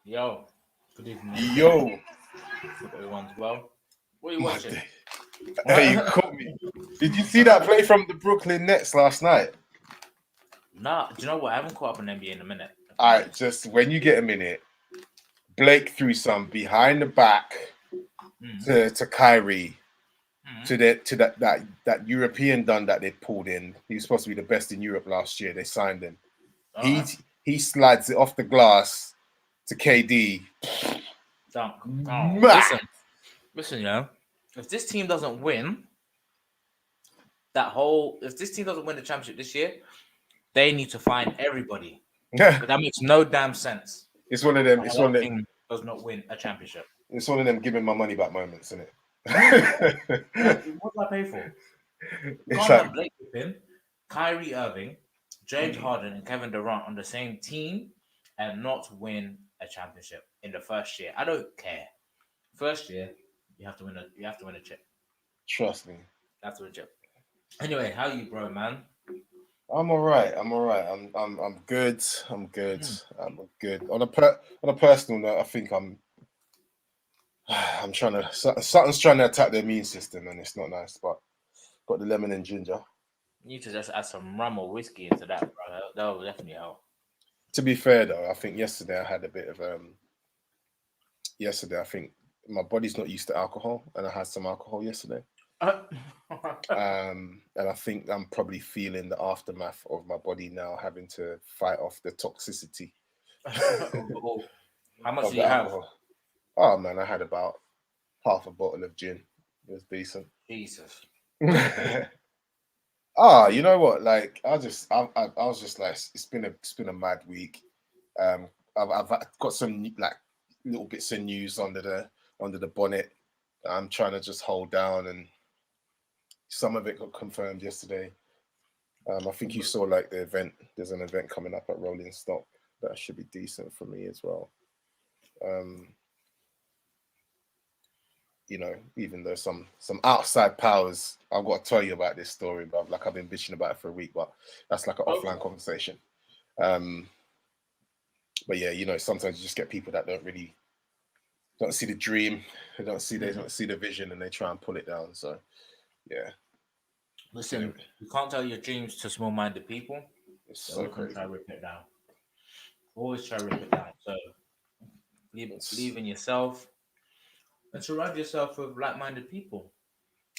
Yo, good evening. Yo, Hope everyone's well. What are you my watching? day. Hey, you caught me. Did you see that play from the Brooklyn Nets last night? Nah, do you know what? I haven't caught up on NBA in a minute. If I'm All right, honest. just when you get a minute, Blake threw some behind the back Mm, to Kyrie mm. to that European done that they pulled in. He was supposed to be the best in Europe last year. They signed him. All He right. he slides it off the glass to KD. Dunk. Oh, Mad. listen, if this team doesn't win if this team doesn't win the championship this year, they need to find everybody because that makes no damn sense. It's one of them. It's That one of them. team does not win a championship. It's one of them giving my money back moments, isn't Mm. it? What do I pay for? You It's can't have like Blake Griffin, Kyrie Irving, James Harden, and Kevin Durant on the same team and not win a championship in the first year. I don't care. First year, you have to win a chip. trust me. That's a chip. Anyway, how you, bro, man? I'm all right. I'm all right. I'm good. I'm good. Hmm. I'm good. On a personal note, I think I'm trying to something's trying to attack the immune system, and it's not nice. But got the lemon and ginger. You need to just add some rum or whiskey into that, bro. That will definitely help. To be fair though, I think yesterday I had a bit of yesterday I think my body's not used to alcohol, and I had some alcohol yesterday. And I think I'm probably feeling the aftermath of my body now having to fight off the toxicity Oh, how much of do the you have? alcohol. Oh man, I had about half a bottle of gin. It was decent. Jesus. You know what? Like, I was just like, it's been a mad week. I've got some like little bits of news under the bonnet that I'm trying to just hold down, and some of it got confirmed yesterday. I think you saw like the event. There's an event coming up at Rolling Stock that should be decent for me as well. Um, even though some outside powers, I've got to tell you about this story, but like I've been bitching about it for a week, but that's like an Okay. offline conversation. Um, but yeah, sometimes you just get people that don't see the dream, they Mhm. don't see the vision, and they try and pull it down. So yeah, Listen, it's you can't tell your dreams to small-minded people. They're so always gonna try crazy. to rip it down. Always try to rip it down. So believe It's, in yourself and surround yourself with like-minded people.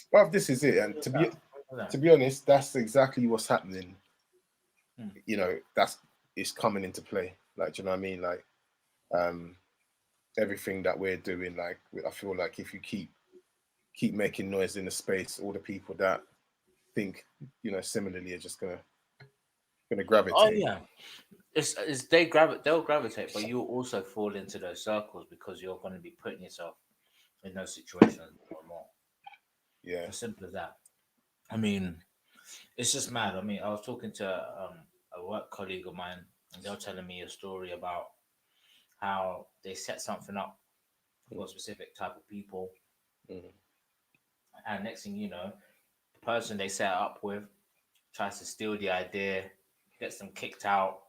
but this is it, and Simple as that. Simple as to that. be honest, that's exactly what's happening. Hmm. That's it's coming into play. Like, do you know what I mean? Like, um, everything that we're doing, like, I feel like if you keep making noise in the space, all the people that think, similarly are just gonna Oh gravitate. yeah, they'll gravitate, but you'll also fall into those circles because you're going to be putting yourself in those situations more and more. Yeah. As simple as that. I mean, it's just mad. I mean, I was talking to a work colleague of mine, and they were telling me a story about how they set something up for a specific type of people, Mm. and next thing you know, the person they set it up with tries to steal the idea, gets them kicked out,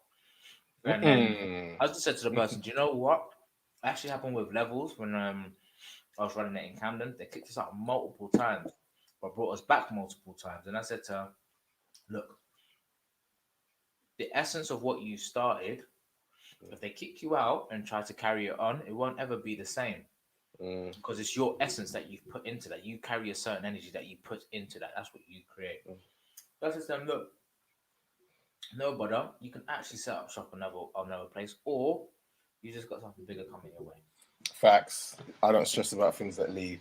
and then Mm-mm. I just said to the person, "Do you know what actually happened with Levels when I was running it in Camden? They kicked us out multiple times, but brought us back multiple times." And I said to her, "Look, the essence of what you started, if they kick you out and try to carry it on, it won't ever be the same Mm. because it's your essence that you've put into that. You carry a certain energy that you put into that. That's what you create." So I said to them, "Look, no, brother, you can actually set up shop another place, or you just got something bigger coming your way." Facts. I don't stress about things that leave,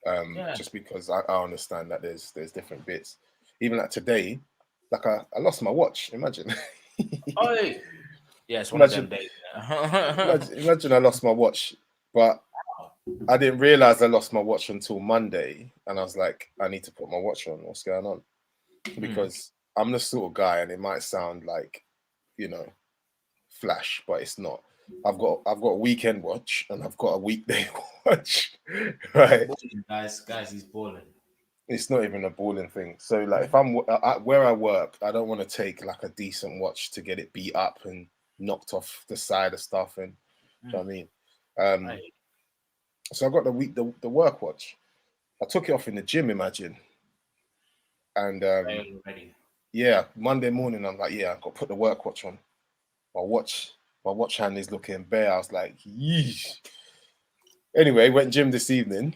Yeah. just because I understand that there's different bits. Even like today, like I lost my watch. Imagine. Oh, yeah, it's one of them imagine, days. imagine I lost my watch, but I didn't realize I lost my watch until Monday, and I was like, I need to put my watch on. What's going on? Mm. Because I'm the sort of guy, and it might sound like, you know, flash, but it's not. I've got a weekend watch and I've got a weekday watch, He's right? balling, guys, he's balling. It's not even a balling thing. So like, if Mhm. I'm where I work, I don't want to take like a decent watch to get it beat up and knocked off the side of stuff, and do you know Mm. what I mean? Um, Right. so I got the work watch. I took it off in the gym, imagine, and Ready. yeah, Monday morning I'm like, yeah, I got to put the work watch on. My watch, my watch hand is looking bare. I was like, yeesh. Anyway, went gym this evening.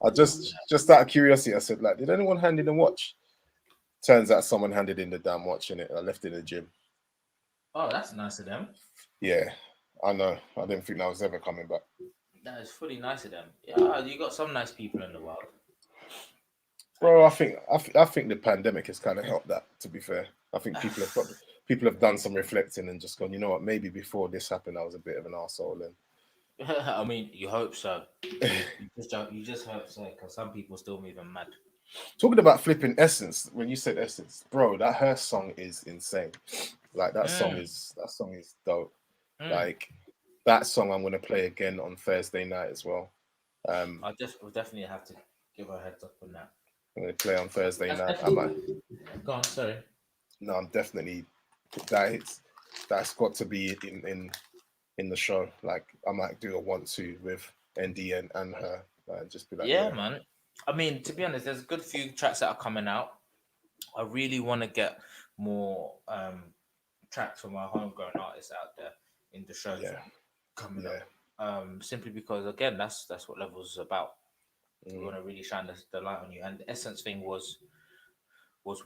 I just out of curiosity, I said, like, did anyone hand in a watch? Turns out someone handed in the damn watch in it. I left it in the gym. Oh, that's nice of them. Yeah, I know. I didn't think that was ever coming back. That is fully nice of them. Yeah, you got some nice people in the world, I Bro, guess. I think the pandemic has kind of helped that. To be fair, I think people have done some reflecting and just gone. You know what? Maybe before this happened, I was a bit of an arsehole. I mean, you hope so. You just hope so, because some people still moving mad. Talking about flipping Essence, when you said Essence, bro, that her song is insane. Like Mm, that song is dope. mm. Like that song, I'm gonna play again on Thursday night as well. Um, We'll definitely have to give her a heads up on that. I'm gonna play on Thursday That's night. definitely. Go on, sorry. No, I'm definitely that is that's got to be in the show. Like I might do a 1-2 with ND and her. Just be like, Yeah, yeah, man. I mean, to be honest, there's a good few tracks that are coming out. I really want to get more tracks from our homegrown artists out there in the shows yeah, coming yeah. up. Simply because again, that's what Levels is about. We Mm, want to really shine the light on you. And the Essence thing was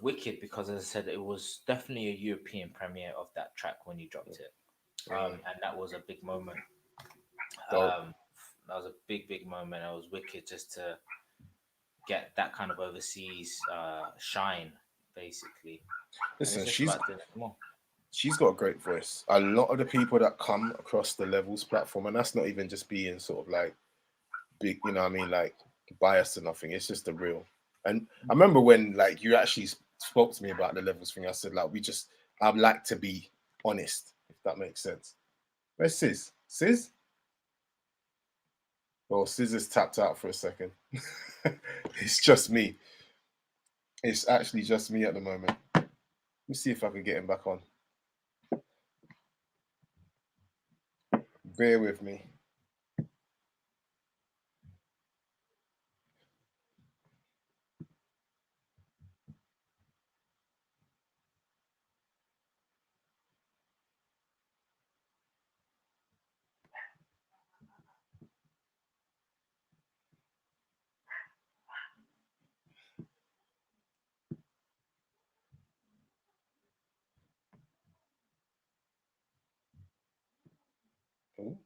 wicked because, as I said, it was definitely a European premiere of that track when you dropped it. mm, And that was a big moment. dope. Um, that was a big moment. It was wicked just to get that kind of overseas shine, basically. And it's Listen, just about doing it more. she's got a great voice. A lot of the people that come across the Levels platform, and that's not even just being sort of like big, you know what I mean, like biased or nothing. It's just the real. And I remember when like you actually spoke to me about the Levels thing, I said like I'd like to be honest, if that makes sense. Where's Sis? Sis? Well, Sis is tapped out for a second. It's just me. It's actually just me at the moment. Let me see if I can get him back on. Bear with me. Oh,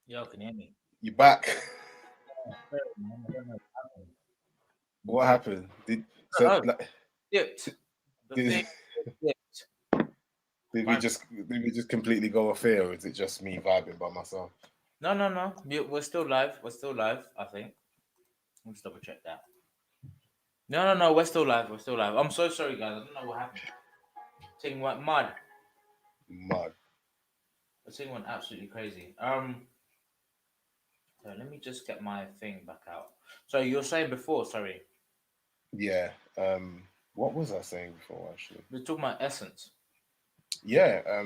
Yo, can you hear me? you back? Sorry, man, I don't know what happened. The What dip. happened? Did No, so no, like dipped. The did thing dipped. Fine. did we just completely go off here, or is it just me vibing by myself? No, no, no. We're still live. We're still live, I think. Let's double check that. No, no, no. We're still live. We're still live. I'm so sorry, guys. I don't know what happened. Thing went mad. Mud. The thing went absolutely crazy. So let me just get my thing back out. So you were saying before, sorry, Yeah. What was I saying before actually? we are talking about essence. Yeah. I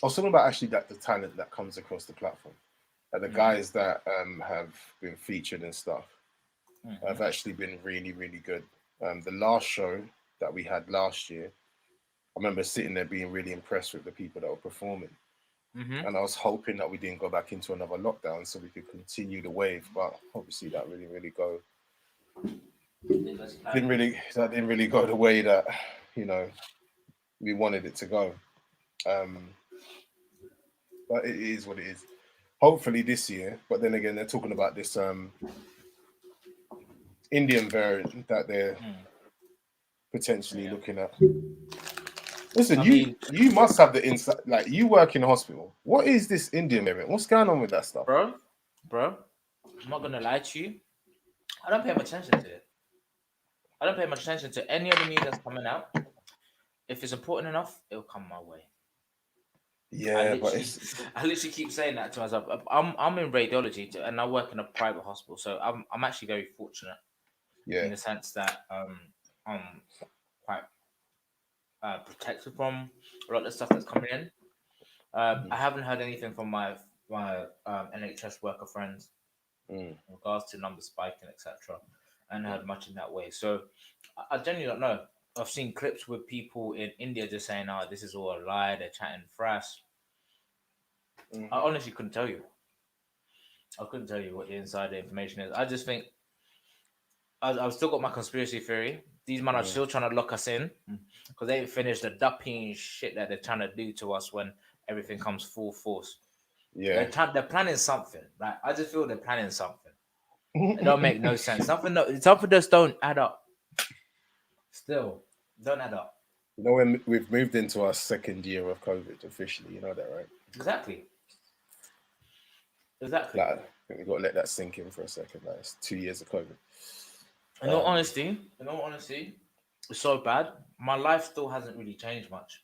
was talking about actually that the talent that comes across the platform. The Mm-hmm. guys that have been featured and stuff Mm-hmm. have actually been really, really good. The last show that we had last year, I remember sitting there being really impressed with the people that were performing. Mm-hmm. And I was hoping that we didn't go back into another lockdown so we could continue the wave. But obviously that really, really go Let's plan. didn't really go the way that, you know, we wanted it to go. Um, but it is what it is. Hopefully this year, but then again, they're talking about this Indian variant that they're Mm. potentially Yeah. looking at. Listen, I mean, you must have the insight. Like you work in a hospital. What is this Indian variant? What's going on with that stuff? bro, bro, I'm not gonna lie to you. I don't pay much attention to it. I don't pay much attention to any of the news that's coming out. If it's important enough, it'll come my way. Yeah, but it's I literally keep saying that to myself. I'm in radiology and I work in a private hospital, so I'm actually very fortunate yeah. in the sense that I'm quite protected from a lot of the stuff that's coming in. I haven't heard anything from my NHS worker friends Mm, in regards to numbers spiking, etc. I haven't heard much in that way. So I genuinely don't know. I've seen clips with people in India just saying, "Oh, this is all a lie." They're chatting thrash. I mm, honestly couldn't tell you. I couldn't tell you what the insider information is. I just think I've still got my conspiracy theory. These men are mm. still trying to lock us in because they ain't finished the dupping shit that they're trying to do to us when everything comes full force. Yeah. They're planning something. Like I just feel they're planning something. It don't make no sense. Something just don't add up. Still, don't add up. You know, when we've moved into our second year of COVID officially, you know that, right? Exactly. Exactly. Like, I think we've got to let that sink in for a second. Like, it's 2 years of COVID. Um, In all honesty, it's so bad. My life still hasn't really changed much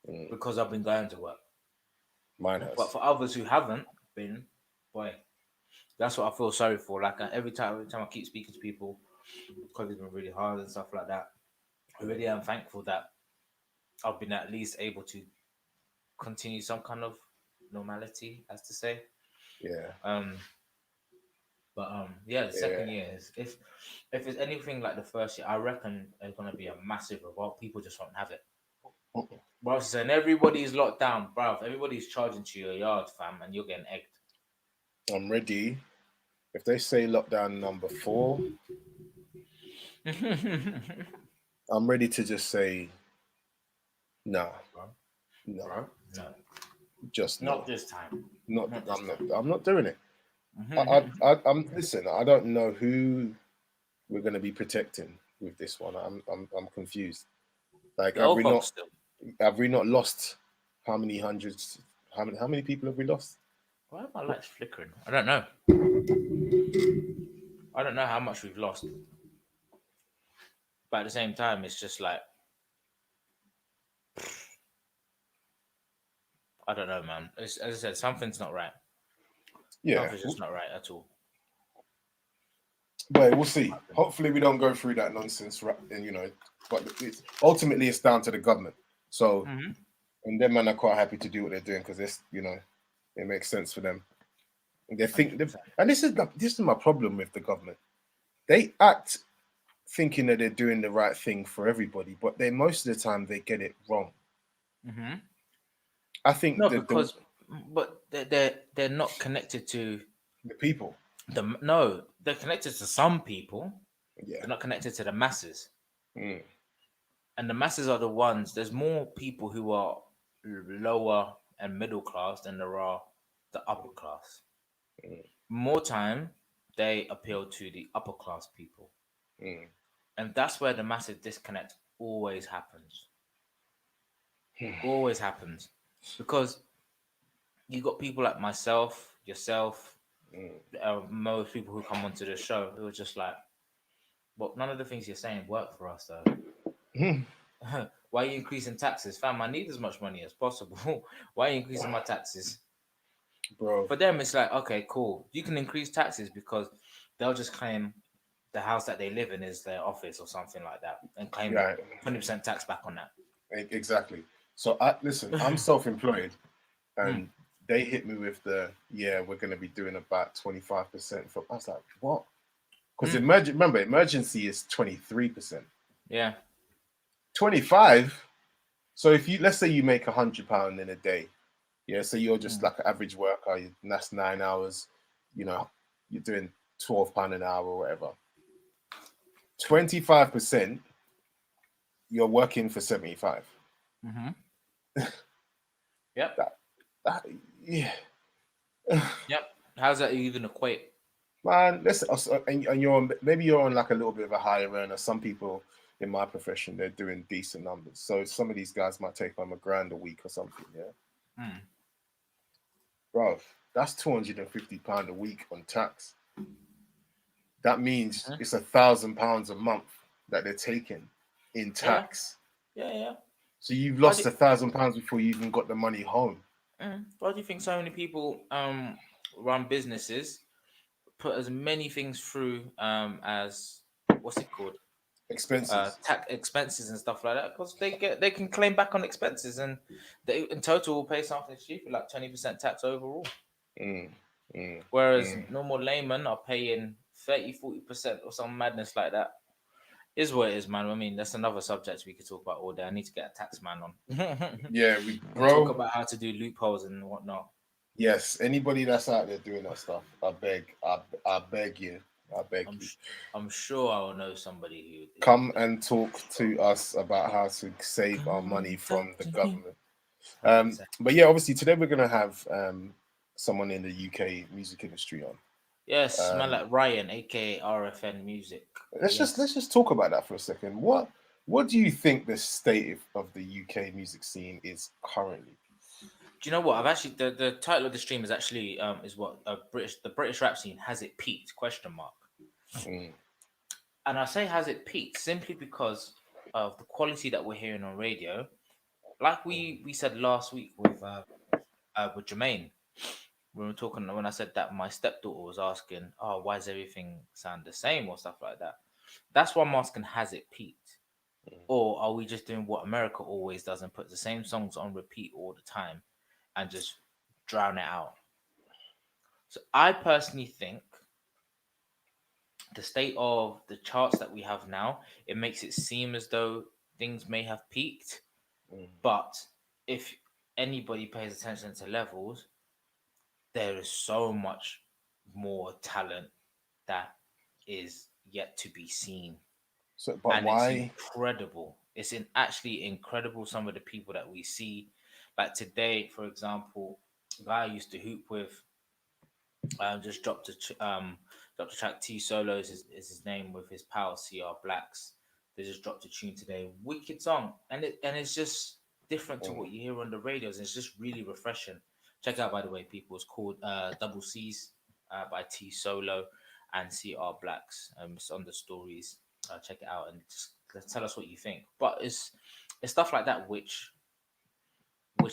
mm, because I've been going to work. mine But has. for others who haven't been, boy, that's what I feel sorry for. Like every time I keep speaking to people, because it's been really hard and stuff like that. I really am thankful that I've been at least able to continue some kind of normality, as to say. Yeah, Um, but yeah, the yeah. second year is if it's anything like the first year, I reckon there's gonna be a massive revolt. People just won't have it. Bro, saying everybody's locked down, bro. Everybody's charging to your yard, fam, and you're getting egged. I'm ready. If they say lockdown number 4, I'm ready to just say no, bro, no, bro, no, just not no. this time. Not. Not this time. I'm not doing it. I'm. Listen. I don't know who we're going to be protecting with this one. I'm confused. Like, The old folks still. have we not lost how many hundreds? How many people have we lost? Why are my lights flickering? I don't know. I don't know how much we've lost, but at the same time, it's just like I don't know, man. As I said, something's not right. Yeah, Something's just not right at all. but we'll see. Hopefully, we don't go through that nonsense, and but ultimately it's down to the government. So, Mm-hmm. and them men are quite happy to do what they're doing because it makes sense for them. And they think, 100%. and this is my problem with the government. They act thinking that they're doing the right thing for everybody, but they most of the time they get it wrong. Mm-hmm. I think No, that the because but they're not connected to the people, no, they're connected to some people. yeah, They're not connected to the masses, mm, and the masses are the ones. There's more people who are lower and middle class than there are the upper class. mm, More time, they appeal to the upper class people, mm. and that's where the massive disconnect always happens. Always happens because you got people like myself, yourself, Mm. most people who come onto the show who are just like, well, none of the things you're saying work for us though. Why are you increasing taxes? Fam, I need as much money as possible. Why are you increasing my taxes? Bro, For them, it's like, okay, cool. You can increase taxes because they'll just claim the house that they live in is their office or something like that and claim right, 20% tax back on that. exactly. So listen, I'm self-employed, Mm, and they hit me with we're going to be doing about 25% from. I was like, what? Because mm, remember, emergency is 23%. yeah. 25. So if let's say you make £100 in a day, yeah. So you're just Mm, like an average worker. And that's 9 hours. You're doing £12 an hour or whatever. 25%, you're working for 75. mm-hmm. Yep. That that yeah, Yep. How's that even equate? man. And maybe you're on like a little bit of a higher earner. Some people in my profession, they're doing decent numbers. So some of these guys might take home £1,000 a week or something. Yeah, Mm, bro, that's £250 a week on tax. That means mhm. it's £1,000 a month that they're taking in Yeah. tax. Yeah. Yeah. So you've Why lost do £1,000 before you even got the money home. why do you think so many people run businesses, put as many things through as what's it called, Expenses. tax expenses and stuff like that, because they can claim back on expenses, and they in total will pay something stupid like 20% tax overall, Mm, mm, whereas mm. normal laymen are paying 30-40% or some madness like that. Is what it is, man. I mean, that's another subject we could talk about all day. I need to get a tax man on Yeah, and talk bro. about how to do loopholes and whatnot. Yes, anybody that's out there doing that stuff, I beg you, I beg I'm you, sh- I'm sure I will know somebody who come does. and talk to us about how to save our money Come from talk the to me. government. 100%. But yeah, obviously today we're gonna have someone in the UK music industry on. Yes, man, Um, like Ryan, aka RFN Music. let's Yes. just talk about that for a second. What do you think the state of the UK music scene is currently? Do you know what? I've actually the title of the stream is actually is what the British rap scene has it peaked? Question mark. Mm, And I say has it peaked simply because of the quality that we're hearing on radio. Like we said last week with Jermaine, when we were talking, when I said that my stepdaughter was asking, "Oh, why does everything sound the same?" or stuff like that. That's why I'm asking, has it peaked? Or are we just doing what America always does and put the same songs on repeat all the time and just drown it out? So I personally think the state of the charts that we have now, it makes it seem as though things may have peaked. mm. But if anybody pays attention to levels, there is so much more talent that is yet to be seen. So, but And it's why? incredible. It's actually incredible some of the people that we see. Like today, for example, the guy I used to hoop with just dropped a track. T Solos is his name, with his pal CR Blacks. They just dropped a tune today. Wicked song. And it's just different to Mm, what you hear on the radios. And it's just really refreshing. Check it out, by the way, people. It's called Double C's by T Solo and CR Blacks. It's on the stories. Check it out and just tell us what you think. But it's stuff like that which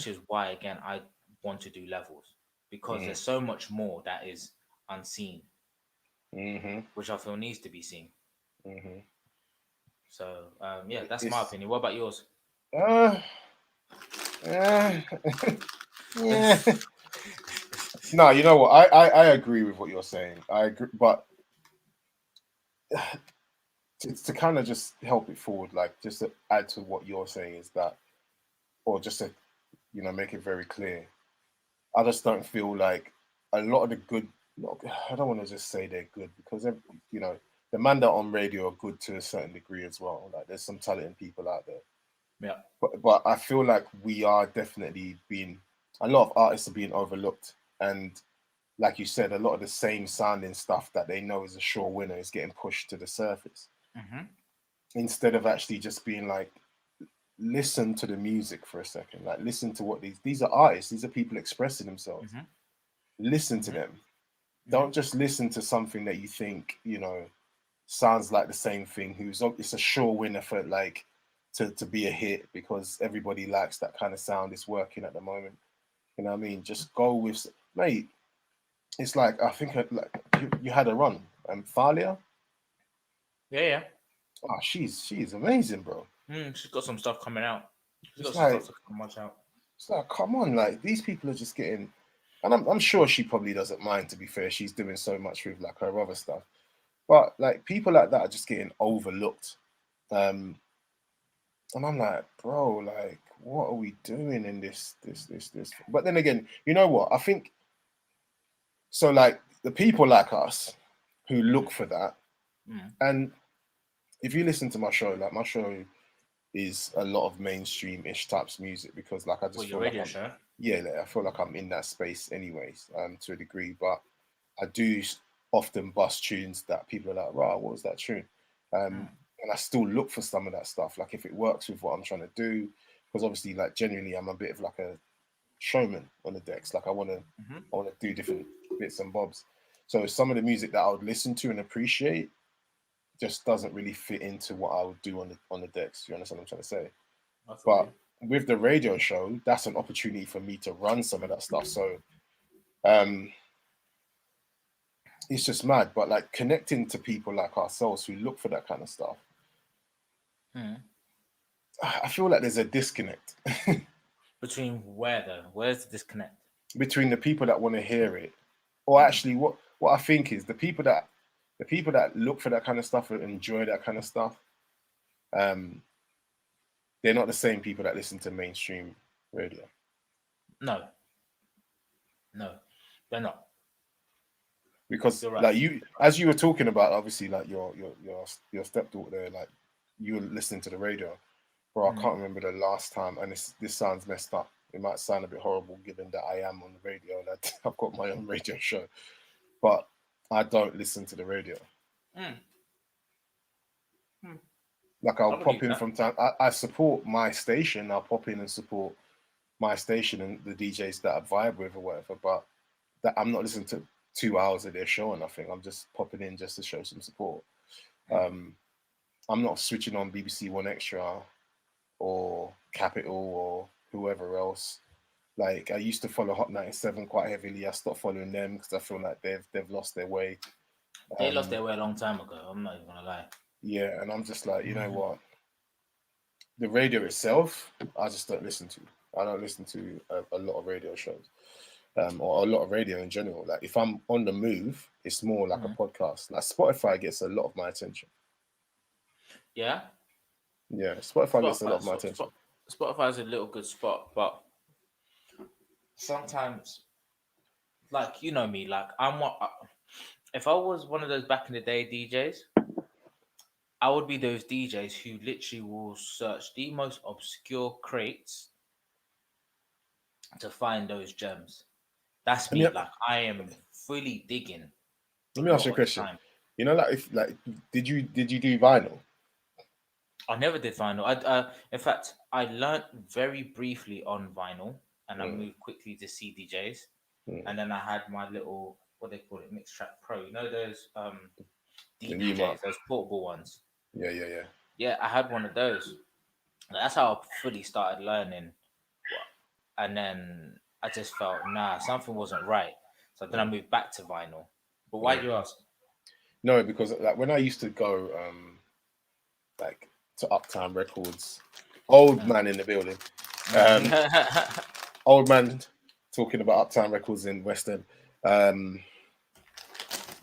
is why again I want to do levels, because mm, there's so much more that is unseen, mm-hmm, which I feel needs to be seen. mm-hmm. So yeah, that's my It's opinion. What about yours? uh, uh, yeah. No, you know what? I agree with what you're saying. I agree, but to kind of just help it forward, like just to add to what you're saying is that, or just to make it very clear. I just don't feel like a lot of the good. I don't want to just say they're good because you know the man that on radio are good to a certain degree as well. Like there's some talented people out there, Yeah. but I feel like we are definitely being a lot of artists are being overlooked, and like you said, a lot of the same sounding stuff that they know is a sure winner is getting pushed to the surface Mm-hmm. instead of actually just being like, listen to the music for a second, like listen to what these are artists, these are people expressing themselves. Mm-hmm. Listen to Mm-hmm. them. Mm-hmm. Don't just listen to something that you think sounds like the same thing. It's a sure winner for like to be a hit because everybody likes that kind of sound. It's working at the moment. You know what I mean? Just go with mate. It's like I think like you had a run. Thalia. Yeah, yeah. Oh, she's amazing, bro. She's got some stuff coming out. She's got It's some stuff like to come watch out. come on, like these people are just getting, and I'm sure she probably doesn't mind. To be fair, she's doing so much with like her other stuff, but like people like that are just getting overlooked. Um, and I'm like, bro, like, what are we doing in this? But then again, you know what? I think so. Like the people like us who look for that, Mm. and if you listen to my show, like my show is a lot of mainstream-ish types of music because like I Well, just your feel like radio I'm show. yeah, like, I feel like I'm in that space anyways, to a degree. But I do often bust tunes that people are like, right, what was that tune? Mm. And I still look for some of that stuff, like if it works with what I'm trying to do, because obviously, like generally, I'm a bit of like a showman on the decks. Like Mm-hmm. I want to do different bits and bobs. So some of the music that I would listen to and appreciate just doesn't really fit into what I would do on the decks. You understand what I'm trying to say? I feel But you. with the radio show, that's an opportunity for me to run some of that stuff. So um, it's just mad. But like connecting to people like ourselves who look for that kind of stuff, Mm. I feel like there's a disconnect Between where though? Where's the disconnect? between the people that want to hear it, or actually what I think is the people that look for that kind of stuff and enjoy that kind of stuff. Um, they're not the same people that listen to mainstream radio. No, no, they're not. Because You're right. like you, as you were talking about, obviously like your stepdaughter there, like you were listening to the radio, bro. I Mm. can't remember the last time, and this sounds messed up. It might sound a bit horrible given that I am on the radio and I've got my own radio show, but I don't listen to the radio. Mm. Mm. Like I I'll pop believe in that. from time. I support my station. I'll pop in and support my station and the DJs that I vibe with or whatever. But that I'm not listening to 2 hours of their show or nothing. I'm just popping in just to show some support. Mm. I'm not switching on BBC One Extra or Capital or whoever else. Like I used to follow Hot 97 quite heavily. I stopped following them because I feel like they've lost their way. They lost Um, their way a long time ago. I'm not even gonna lie. yeah, and I'm just like, you know Mhm. what? The radio itself, I just don't listen to. I don't listen to a lot of radio shows, or a lot of radio in general. Like if I'm on the move, it's more like a Mhm. podcast. Like Spotify gets a lot of my attention. Yeah, Yeah, Spotify gets a lot Spotify. of my attention. Spotify's a little good spot, but sometimes, like you know me, like I'm what. If I was one of those back in the day DJs, I would be those DJs who literally will search the most obscure crates to find those gems. That's Let me me. Like I am fully digging let a me ask lot you a of the question. time. You know, like if like did you do vinyl? I never did vinyl. In fact, I learnt very briefly on vinyl, and I Mm, moved quickly to CDJs, mm. and then I had my little what they call it, Mix Track Pro. You know those The new mark. DDJs, those portable ones. Yeah, yeah, yeah. Yeah, I had one of those. That's how I fully started learning. And then I just felt nah, something wasn't right. So then I Mm, moved back to vinyl. But why mm. do you ask? No, because like when I used to go like to Uptown Records, old Mm. man in the building, um, Mm. old man talking about Uptown Records in West End. Um,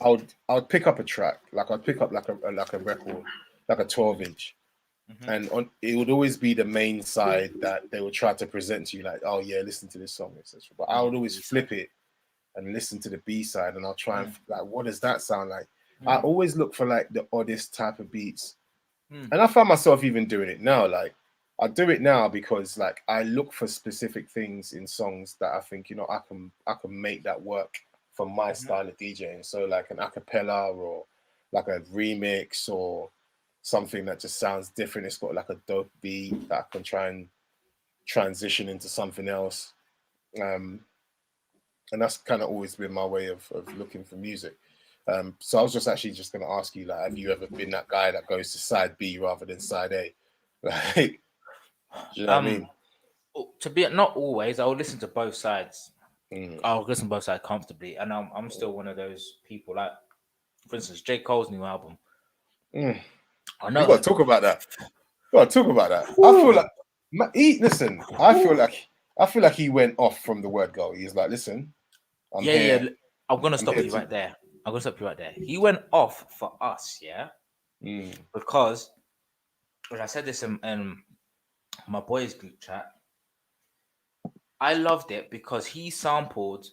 I would pick up a track, like I'd pick up like a record, like a 12 inch, Mhm. and on it would always be the main side that they would try to present to you, like, oh yeah, listen to this song, etc. But I Yeah, would the always B side. flip it and listen to the B side, and I'll try and Mm. like, what does that sound like? I Mm. always look for like the oddest type of beats, Mm. and I find myself even doing it now. Like I do it now because like I look for specific things in songs that I think I can make that work for my Mhm. style of DJing. So like an acapella or like a remix or something that just sounds different. It's got like a dope beat that I can try and transition into something else. Um, and that's kind of always been my way of looking for music. So I was just actually just going to ask you, like, have you ever been that guy that goes to side B rather than side A? Like, do you know what I Um, mean? to be not always, I will listen to both sides. Mm, I'll listen to both sides comfortably, and I'm still one of those people. Like, for instance, J Cole's new album. mm. I We know. got to talk about that. We got to talk about that. I feel Whew, like listen. I feel whew. like he went off from the word go. He's like, listen, I'm Yeah, yeah. here. I'm gonna I'm stop here you to. right there. I'm gonna stop you right there. He went off for us, yeah, Mm, because when I said this in my boys group chat, I loved it because he sampled.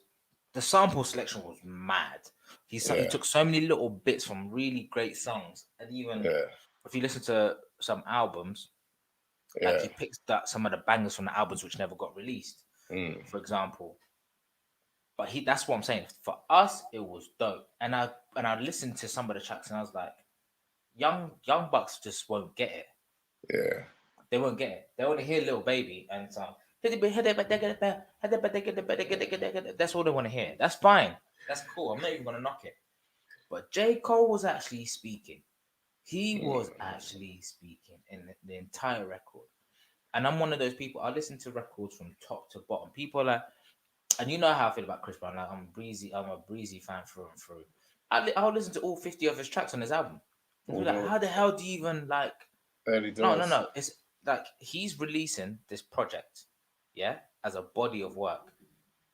The sample selection was mad. He yeah, took so many little bits from really great songs, and even yeah, if you listen to some albums, like yeah. he picks that some of the bangers from the albums which never got released, Mm, for example. But that's what I'm saying. For us, it was dope. And I listened to some of the tracks and I was like, young bucks just won't get it. yeah. They won't get it. They want to hear Little Baby and it's like, that's all they want to hear. That's fine. That's cool. I'm not even gonna knock it. But J. Cole was actually speaking. He Mm, was actually speaking in the entire record. And I'm one of those people. I listen to records from top to bottom. People are, and you know how I feel about Chris Brown. Like I'm breezy. I'm a breezy fan through and through. I'll listen to all 50 of his tracks on his album. And All be like, the how the hell do you even like? early No, no, doors. no. It's like he's releasing this project, yeah, as a body of work.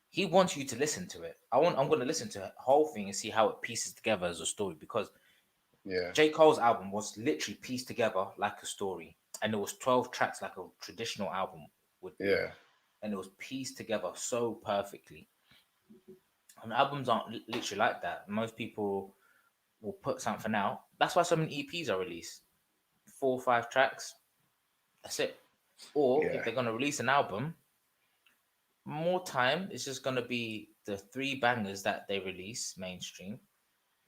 He wants you to listen to it. I'm going to listen to the whole thing and see how it pieces together as a story because Yeah, J. Cole's album was literally pieced together like a story, and it was 12 tracks like a traditional album would be, yeah, and it was pieced together so perfectly. And albums aren't literally like that. Most people will put something out. That's why so many EPs are released. 4 or 5 tracks. That's it. Or if yeah, they're gonna release an album, more time it's just gonna be the 3 bangers that they release mainstream,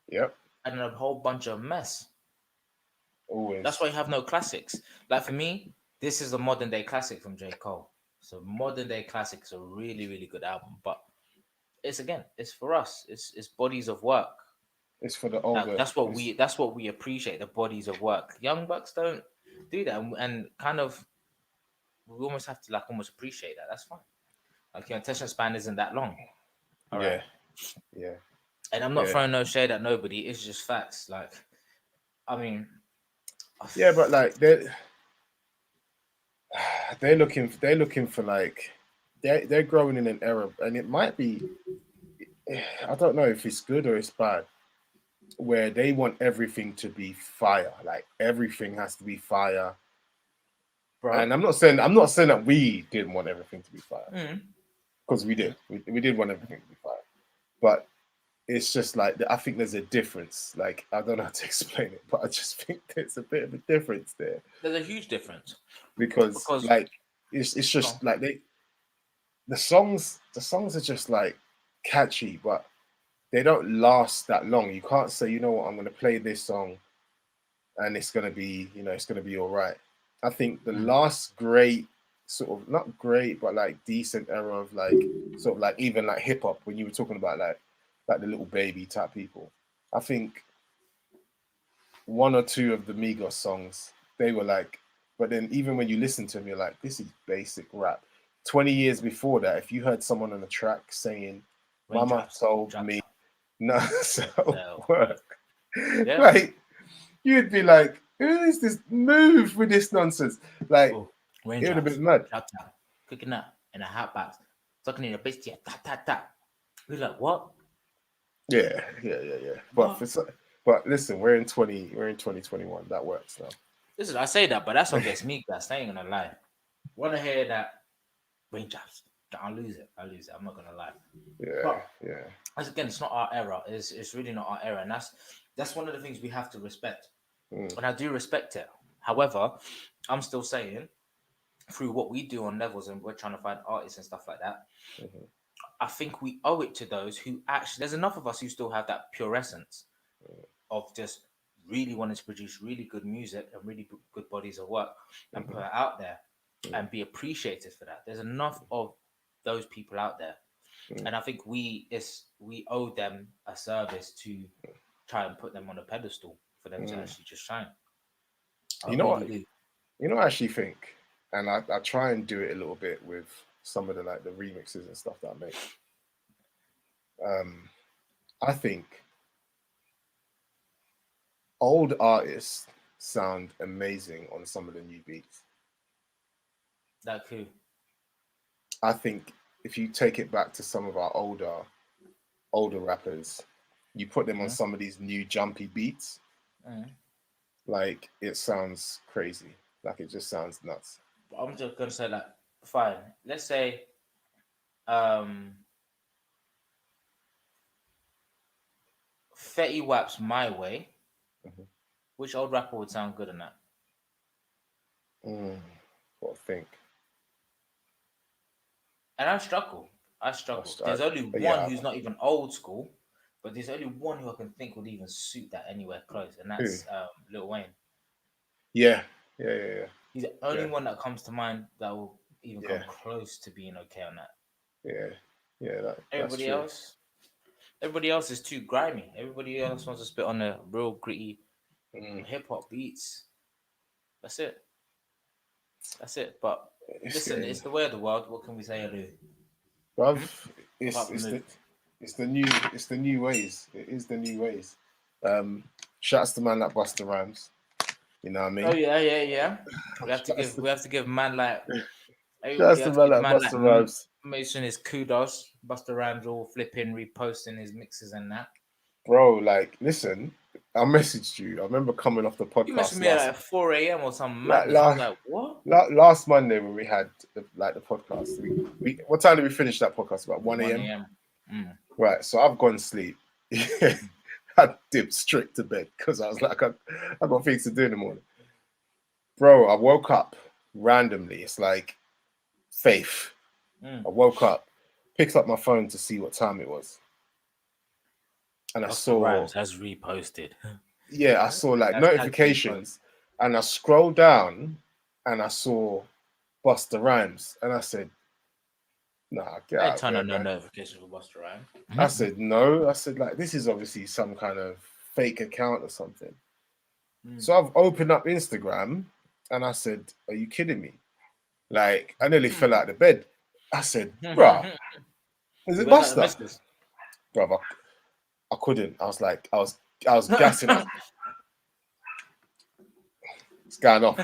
yep. and a whole bunch of mess. That's Always. why you have no classics. Like for me, this is a modern day classic from J. Cole. So modern day classic is a really, really good album. But it's again, it's for us. It's bodies of work. It's for the Like older. that's what we appreciate, the bodies of work. Young bucks don't do that, and kind of we almost have to like almost appreciate that. That's fine. Like your attention span isn't that long. All right. Yeah, yeah, And I'm not yeah, throwing no shade at nobody. It's just facts. Like I mean, yeah. But like they're looking for like they're growing in an era, and it might be. I don't know if it's good or it's bad. Where they want everything to be fire, like everything has to be fire. bro. And I'm not saying that we didn't want everything to be fire Mm, because we did. We did want everything to be fire, but it's just like I think there's a difference. Like I don't know how to explain it, but I just think there's a bit of a difference there there's a huge difference because because like it's oh, just like the songs are just like catchy, but they don't last that long. You can't say, you know what, I'm gonna play this song and it's gonna be, it's gonna be all right. I think the mm, last great sort of not great, but like decent era of like sort of like even like hip hop when you were talking about like the little baby type people. I think one or two of the Migos songs, they were like, but then even when you listen to them, you're like, this is basic rap. 20 years before that, if you heard someone on the track saying, Mama raindrops, told drop me top, not so work. work, Yeah. like you'd be like, who is this move with this nonsense? Like Oh, it would have raindrops, been mad. drop top, cooking up in a hot box, talking in a bitch, yeah, ta ta ta. We're like, what? Yeah, yeah, yeah, yeah. What? But listen, we're in 2021. That works now. Listen, I say that, but that song gets me guys. I ain't gonna lie. Wanna hear that raindrops? I'll lose it. I'll lose it. I'm not gonna lie. Yeah, But yeah. as again, it's not our era. It's really not our era, and that's one of the things we have to respect. Mm, And I do respect it. However, I'm still saying through what we do on levels, and we're trying to find artists and stuff like that. mhm, I think we owe it to those who actually. There's enough of us who still have that pure essence of just really wanting to produce really good music and really good bodies of work and mhm, put it out there mm, and be appreciated for that. There's enough of those people out there, mm, and I think we owe them a service to try and put them on a pedestal for them to mm. actually just shine. I You know really what? do. I actually think, and I try and do it a little bit with some of the like the remixes and stuff that I make. Um, I think old artists sound amazing on some of the new beats. That cool. I think if you take it back to some of our older rappers, you put them on Mm, some of these new jumpy beats, mm. like it sounds crazy. Like it just sounds nuts. I'm just gonna say like, fine. Let's say um Fetty Wap's My Way. Mhm. Which old rapper would sound good in that? Mm, what I think. And I struggle. I struggle. There's only one Yeah. who's not even old school, but there's only one who I can think would even suit that anywhere close, and Who? that's Lil Wayne. Yeah. Yeah. Yeah. Yeah. He's the only Yeah. one that comes to mind that will even Yeah. come close to being okay on that. Yeah. Yeah. That's Everybody true. else, everybody else is too grimy. Everybody else wants to spit on the real gritty Mm. hip hop beats. That's it. That's it. But listen, it's the way of the world. What can we say, Olu? bruv. About the move. It's the new ways. It is the new ways. Shouts to man like Busta Rhymes. You know what I mean? Oh yeah. We have to give man like Shouts we to have to man give like man like Busta Rhymes. Mason his kudos. Buster Rhymes all flipping, reposting his mixes and that. Bro, like, listen, I messaged you. I remember coming off the You messaged podcast me at like 4 a.m. or some like, madness. I was like, what? last Monday when we had the podcast. We what time did we finish that podcast? About 1 1 a.m. a.m. Mm. Right, so I've gone to sleep. I dipped straight to bed because I was like, I got things to do in the morning. Bro, I woke up randomly. It's like faith. I woke up, picked up my phone to see what time it was. And I Buster saw, Rhymes has reposted. yeah, I saw like Hashtag notifications, and I scrolled down and I saw Buster Rhymes, and I said, "Nah, get I ain't out of turn here, on no man." notification for Buster Rhymes. I said, "No." I said, like, this is obviously some kind of fake account or something. So I've opened up Instagram, and I said, "Are you kidding me?" Like, I nearly fell out of bed. I said, "Bruh, is You it went like the Buster?" missus. Brother, I couldn't. I was like, I was gassing up. It's going off.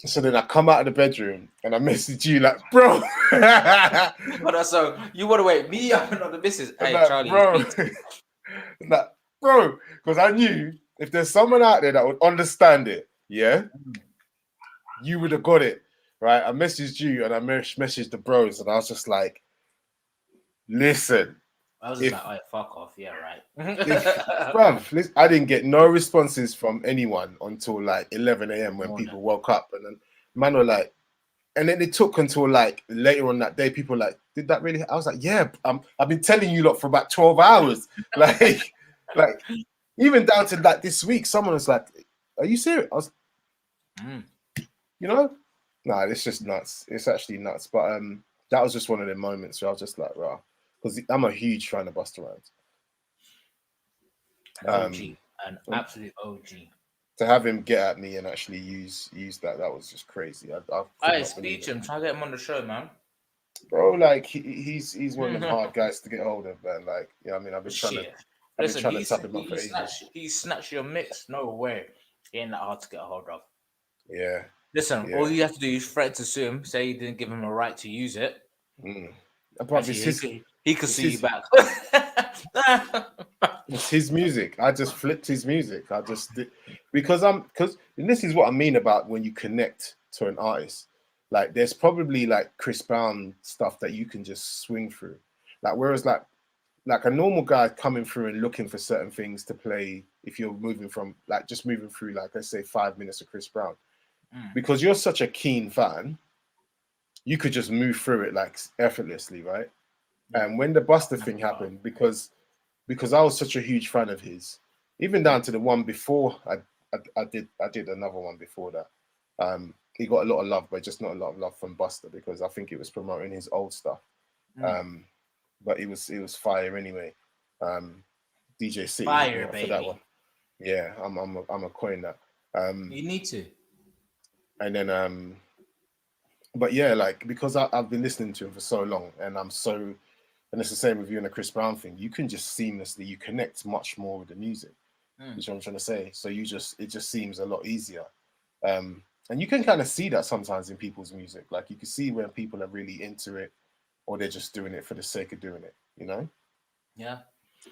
So then I come out of the bedroom and I message you like, bro. But so you want to wake me up and not the missus? Hey, Like, Charlie, bro. Like, bro, because I knew if there's someone out there that would understand it, yeah, you would have got it, right? I messaged you and I messaged the bros, and I was just like, listen. I was just like, oh, fuck off. Yeah, right. Bruv, listen, I didn't get no responses from anyone until like 11 a.m. when Morning. people woke up, and then man were like, and then it took until like later on that day, people were like, did that really? I was like, yeah, I've been telling you lot for about 12 hours. like even down to like this week, someone was like, are you serious? I was, you know, nah, it's just nuts. It's actually nuts. But that was just one of the moments where I was just like, rah, because I'm a huge fan of Busta Rhymes. OG, an absolute OG. To have him get at me and actually use that was just crazy. I could not believe speech it. him. Try to get him on the show, man. Bro, like he's one of them hard guys to get hold of, man. Like, you know what I mean, I've been trying to tap him up for ages. He snatched your mix. No way. He ain't that hard to get a hold of. Yeah. Listen, Yeah. all you have to do is threaten to sue him, say you didn't give him a right to use it. Actually, he could sue you back. It's his music. I just flipped his music. I just did because this is what I mean about when you connect to an artist. Like, there's probably like Chris Brown stuff that you can just swing through. Like, whereas like a normal guy coming through and looking for certain things to play, if you're moving from like just moving through like, let's say 5 minutes of Chris Brown, because you're such a keen fan, you could just move through it like effortlessly, right? And when the Buster thing happened, because I was such a huge fan of his, even down to the one before I did another one before that. He got a lot of love, but just not a lot of love from Buster, because I think it was promoting his old stuff. But it was fire anyway. DJ City Fire, for that one. Yeah, I'm a coin that. You need to. And then but yeah, like, because I've been listening to him for so long, and and it's the same with you and the Chris Brown thing. You can just seamlessly, you connect much more with the music. You know what I'm trying to say? So it just seems a lot easier. And you can kind of see that sometimes in people's music. Like, you can see when people are really into it, or they're just doing it for the sake of doing it, you know? Yeah,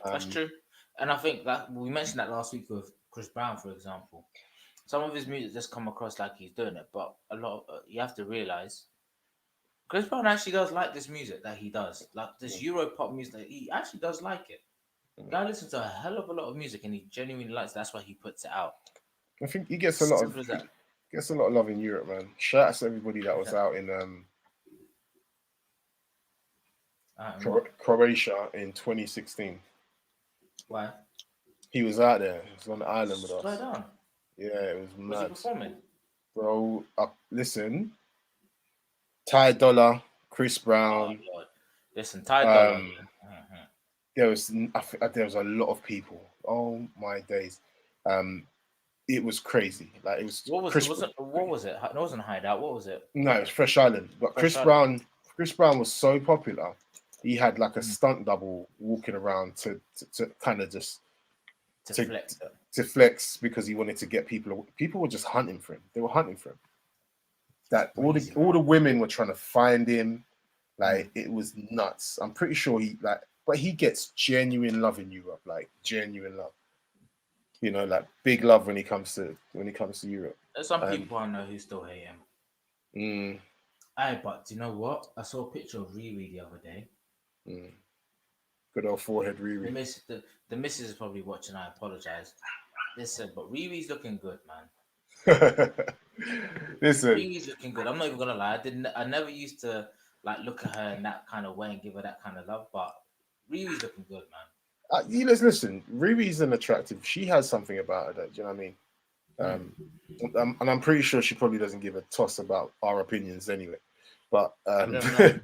that's true. And I think that we mentioned that last week with Chris Brown, for example. Some of his music just come across like he's doing it, but a lot of, you have to realize Chris Brown actually does like this music that he does, like this Euro pop music. He actually does like it. Guy listens to a hell of a lot of music, and he genuinely likes it. That's why he puts it out. I think he gets a lot of love in Europe, man. Shout out to everybody that was out in Croatia in 2016. Why? He was out there. He was on the island with us. Slow down. Yeah, it was mad. Was he performing? Bro, listen. Ty Dolla, Chris Brown. Oh, Lord. Listen, Ty Dolla. There was a lot of people. Oh my days. it was crazy. Like it was What was Chris. what was it? It wasn't Hideout. What was it? No, it's Fresh Island. But Fresh Island. Chris Brown was so popular. He had like a stunt double walking around to kind of just to flex because he wanted to get people. People were just hunting for him. They were hunting for him. That all the women were trying to find him. Like it was nuts. I'm pretty sure but he gets genuine love in Europe. Like genuine love. You know, like big love when he comes to Europe. There's some people I know who still hate him. Aye, but do you know what? I saw a picture of Riri the other day. Good old forehead Riri. The missus is probably watching. I apologize. Listen, but Riri's looking good, man. Listen, Riri's looking good. I'm not even gonna lie. I never used to like look at her in that kind of way and give her that kind of love, but Riri's looking good, man. Listen, Riri's an attractive. She has something about her that, do you know what I mean? And I'm pretty sure she probably doesn't give a toss about our opinions anyway. But gonna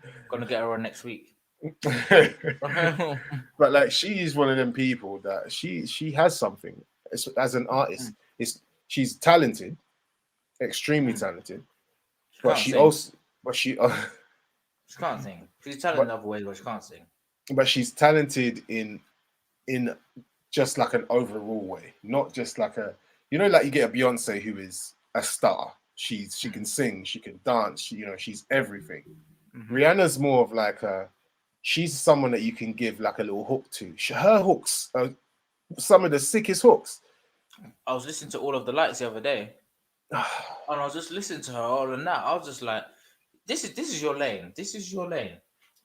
get her on next week. But like she's one of them people that she has something as an artist. She's talented, extremely talented, but she can't sing. She's talented in other ways, but she can't sing. But she's talented in just like an overall way, not just like like you get a Beyonce who is a star. She can sing, she can dance, she's everything. Rihanna's more of like she's someone that you can give like a little hook to. Her hooks are some of the sickest hooks. I was listening to All of the Lights the other day, and I was just listening to her all and that. I was just like, "This is your lane. This is your lane."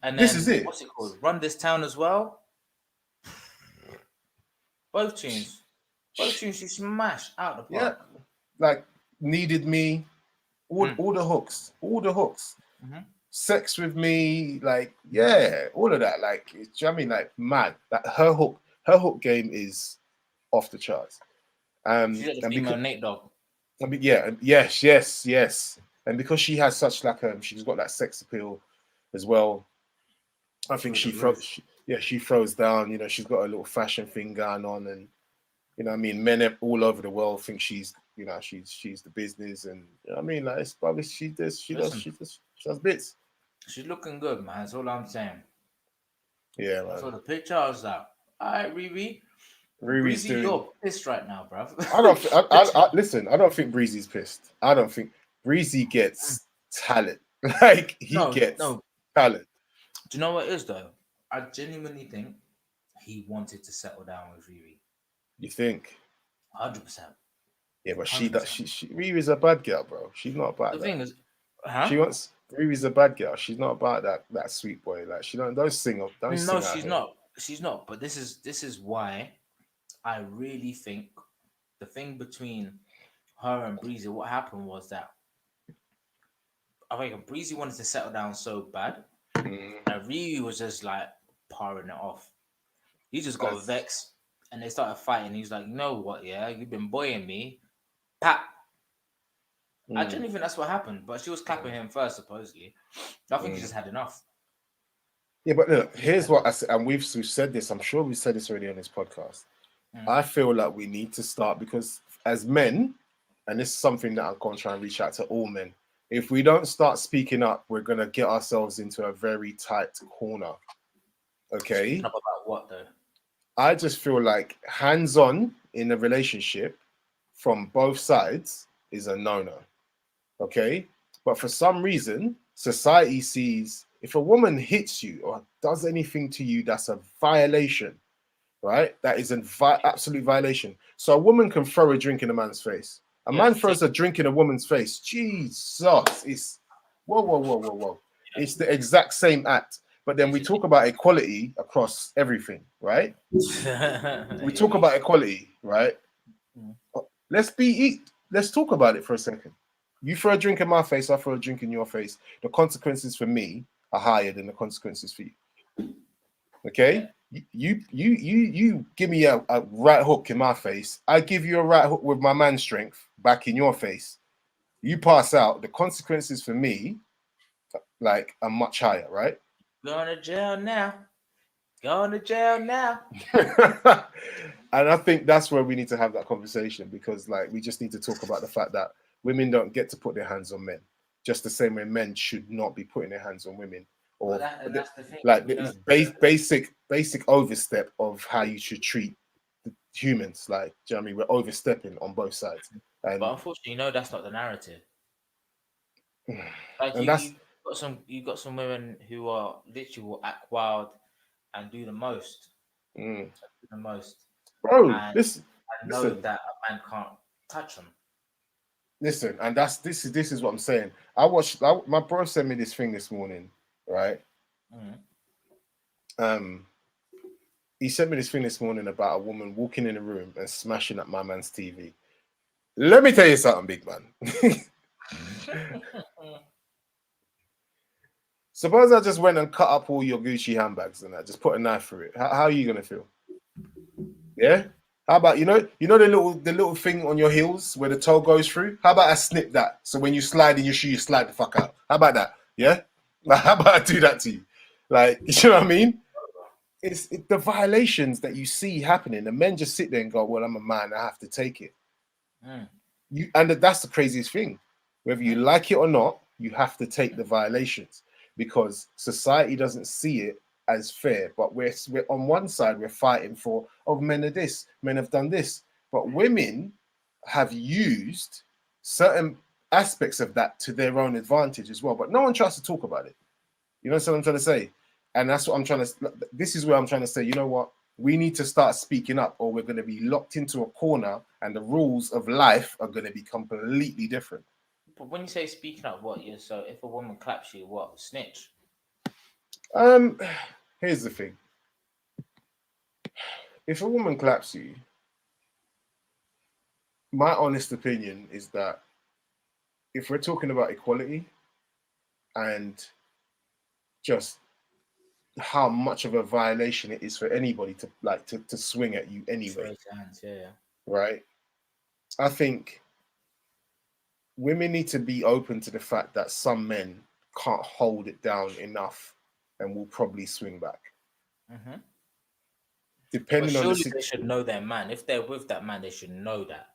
And then this is it. What's it called? Run This Town as well. Both tunes, she smashed out the park. Yeah, like Needed Me, all the hooks, Sex with Me, like all of that. Like, do you know what I mean? Like mad. That her hook game is off the charts. She's like the female Nate Dogg. I mean, yes. And because she has such like she's got that sex appeal as well. I think she throws down. She's got a little fashion thing going on, and I mean, men all over the world think she's the business, and I mean, like it's probably she does bits. She's looking good, man. That's all I'm saying. Yeah, man. So the picture, I was like, all right, Riri. Riri's doing. You're pissed right now, bruv. Listen, I don't think Breezy's pissed. I don't think Breezy gets talent. Like he gets talent. Do you know what it is though? I genuinely think he wanted to settle down with Riri. You think? 100%. Yeah, but 100%. she Riri's a bad girl, bro. She's not about the that. Thing is, Riri's a bad girl. She's not about that sweet boy. Like she don't sing. No, she's not. She's not. But this is why I really think the thing between her and Breezy, what happened was that I think Breezy wanted to settle down so bad, and Riri was just like powering it off. He just got vexed, and they started fighting. He's like, "You know what? Yeah, you've been boying me, pat." I genuinely think that's what happened, but she was clapping him first, supposedly. I think he just had enough. Yeah, but look, here's what I said, and we've said this. I'm sure we said this already on this podcast. I feel like we need to start because as men, and this is something that I'm going to try and reach out to all men. If we don't start speaking up, we're going to get ourselves into a very tight corner. Okay. Speaking up about what though? I just feel like hands-on in a relationship from both sides is a no-no. Okay. But for some reason, society sees if a woman hits you or does anything to you, that's a violation, right? That is an absolute violation. So a woman can throw a drink in a man's face. A man throws a drink in a woman's face. Jesus, it's whoa. It's the exact same act. But then we talk about equality across everything, right? We talk about equality, right? Let's talk about it for a second. You throw a drink in my face, I throw a drink in your face. The consequences for me are higher than the consequences for you. Okay? You give me a right hook in my face. I give you a right hook with my man strength back in your face. You pass out. The consequences for me, like, are much higher, right? Going to jail now. Going to jail now. And I think that's where we need to have that conversation, because like we just need to talk about the fact that women don't get to put their hands on men, just the same way men should not be putting their hands on women, Well, or that's the thing. like You know, it's basic overstep of how you should treat the humans. Like, do you know what I mean? We're overstepping on both sides, but and unfortunately, that's not the narrative. Like and that's you got some women who are literally will act wild and do the most, mm. the most, Bro. and I know Listen, that a man can't touch them. listen, and this is what I'm saying. My bro sent me this thing this morning, right? Mm. He sent me this thing this morning about a woman walking in a room and smashing up my man's TV. Let me tell you something, big man. Suppose I just went and cut up all your Gucci handbags and I just put a knife through it. How are you gonna feel? Yeah. How about the little thing on your heels where the toe goes through? How about I snip that so when you slide in your shoe, you slide the fuck out? How about that? Yeah. Like, how about I do that to you? Like, you know what I mean? It's the violations that you see happening. The men just sit there and go, "Well, I'm a man. I have to take it." Mm. And that's the craziest thing. Whether you Mm. like it or not, you have to take the violations, because society doesn't see it as fair. But we're on one side, we're fighting for, oh, men are this, men have done this, but women have used certain aspects of that to their own advantage as well. But no one tries to talk about it. You know what I'm trying to say? And that's what I'm trying to. This is where I'm trying to say. You know what? We need to start speaking up, or we're going to be locked into a corner, and the rules of life are going to be completely different. But when you say speaking up, what you so if a woman claps you, what snitch? Um, Here's the thing: if a woman claps you, my honest opinion is that if we're talking about equality and just how much of a violation it is for anybody to to swing at you anyway, Raise your hands, yeah. right? I think women need to be open to the fact that some men can't hold it down enough and will probably swing back. Mm-hmm. But Depending on the surely they situation. should know their man. If they're with that man, they should know that.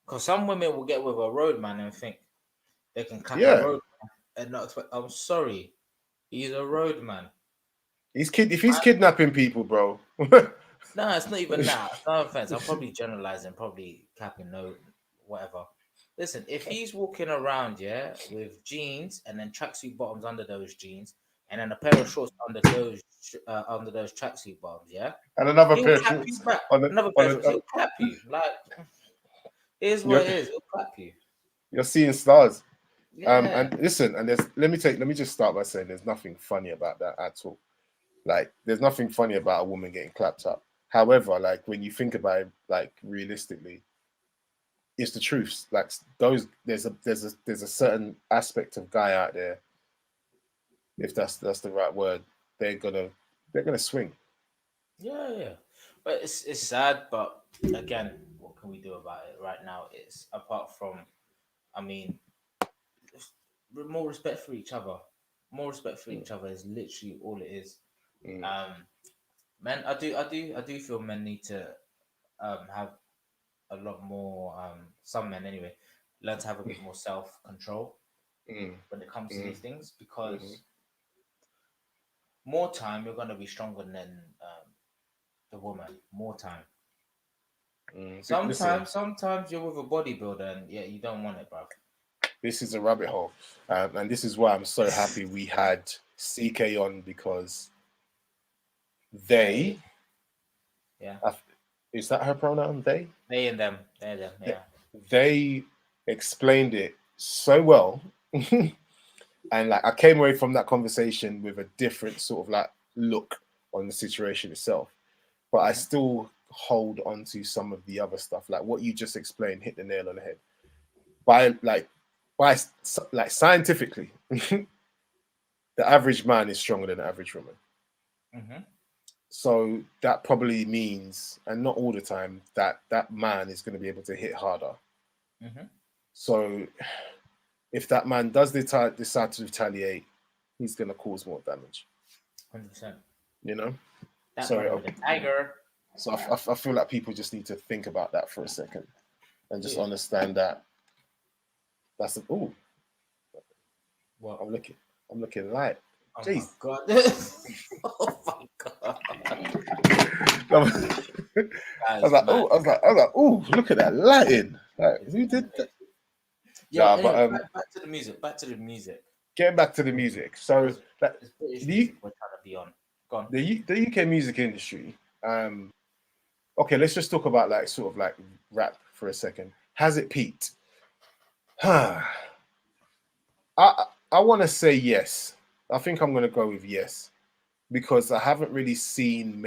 Because some women will get with a road man and think they can clap a Yeah. road man and not expect. I'm sorry, he's a road man. If he's kidnapping people, bro. No, it's not even that. No offense. I'm probably generalizing, probably capping, no, whatever. Listen, if he's walking around, yeah, with jeans and then tracksuit bottoms under those jeans, and then a pair of shorts under those tracksuit bottoms, yeah, And another he'll pair of clap you shorts back. on the Another pair on of shorts, the, he'll clap you. Like, it is what you're, it is. He'll clap you. you're seeing stars. Yeah. And listen, and let me just start by saying there's nothing funny about that at all. Like, there's nothing funny about a woman getting clapped up. However, like when you think about it, like realistically, it's the truth. Like those, there's a certain aspect of guy out there, if that's the right word, they're gonna they're gonna swing. Yeah. But it's sad, but again, what can we do about it right now? It's apart from, I mean, more respect for each other. More respect for Mm, each other is literally all it is. mm, Um, Men, I do feel men need to have a lot more. Some men anyway, learn to have a bit more self control mm, when it comes to mm, these things, mm, because more time you're gonna be stronger than the woman. More time. Listen, Sometimes you're with a bodybuilder and yeah, you don't want it, bro. this is a rabbit hole, and this is why I'm so happy we had CK on, because they, They, yeah, I is that her pronoun? they and them, They, yeah. they explained it so well. And like I came away from that conversation with a different sort of like look on the situation itself. But I Mhm. still hold on to some of the other stuff, like what you just explained, hit the nail on the head. By like scientifically, the average man is stronger than the average woman. Mhm. So that probably means, and not all the time, that that man is going to be able to hit harder. Mhm. So if that man does decide to retaliate, he's going to cause more damage. 100%. You know. That Sorry. brother with the tiger. So I feel like people just need to think about that for a second and just Yeah. understand that that's a, oh, What? I'm looking light. Oh my Jeez. god. Oh my god. I That was is like, mad. oh, oh, look at that lighting. Like, It's who did that? Yo, Nah, but anyway, back to the music. Back to the music. getting back to the music. So, Because like, it's British the music we're trying to be on. Go on. the UK music industry. Okay, let's just talk about like sort of like rap for a second. Has it peaked? I I want to say yes. I think I'm going to go with yes because I haven't really seen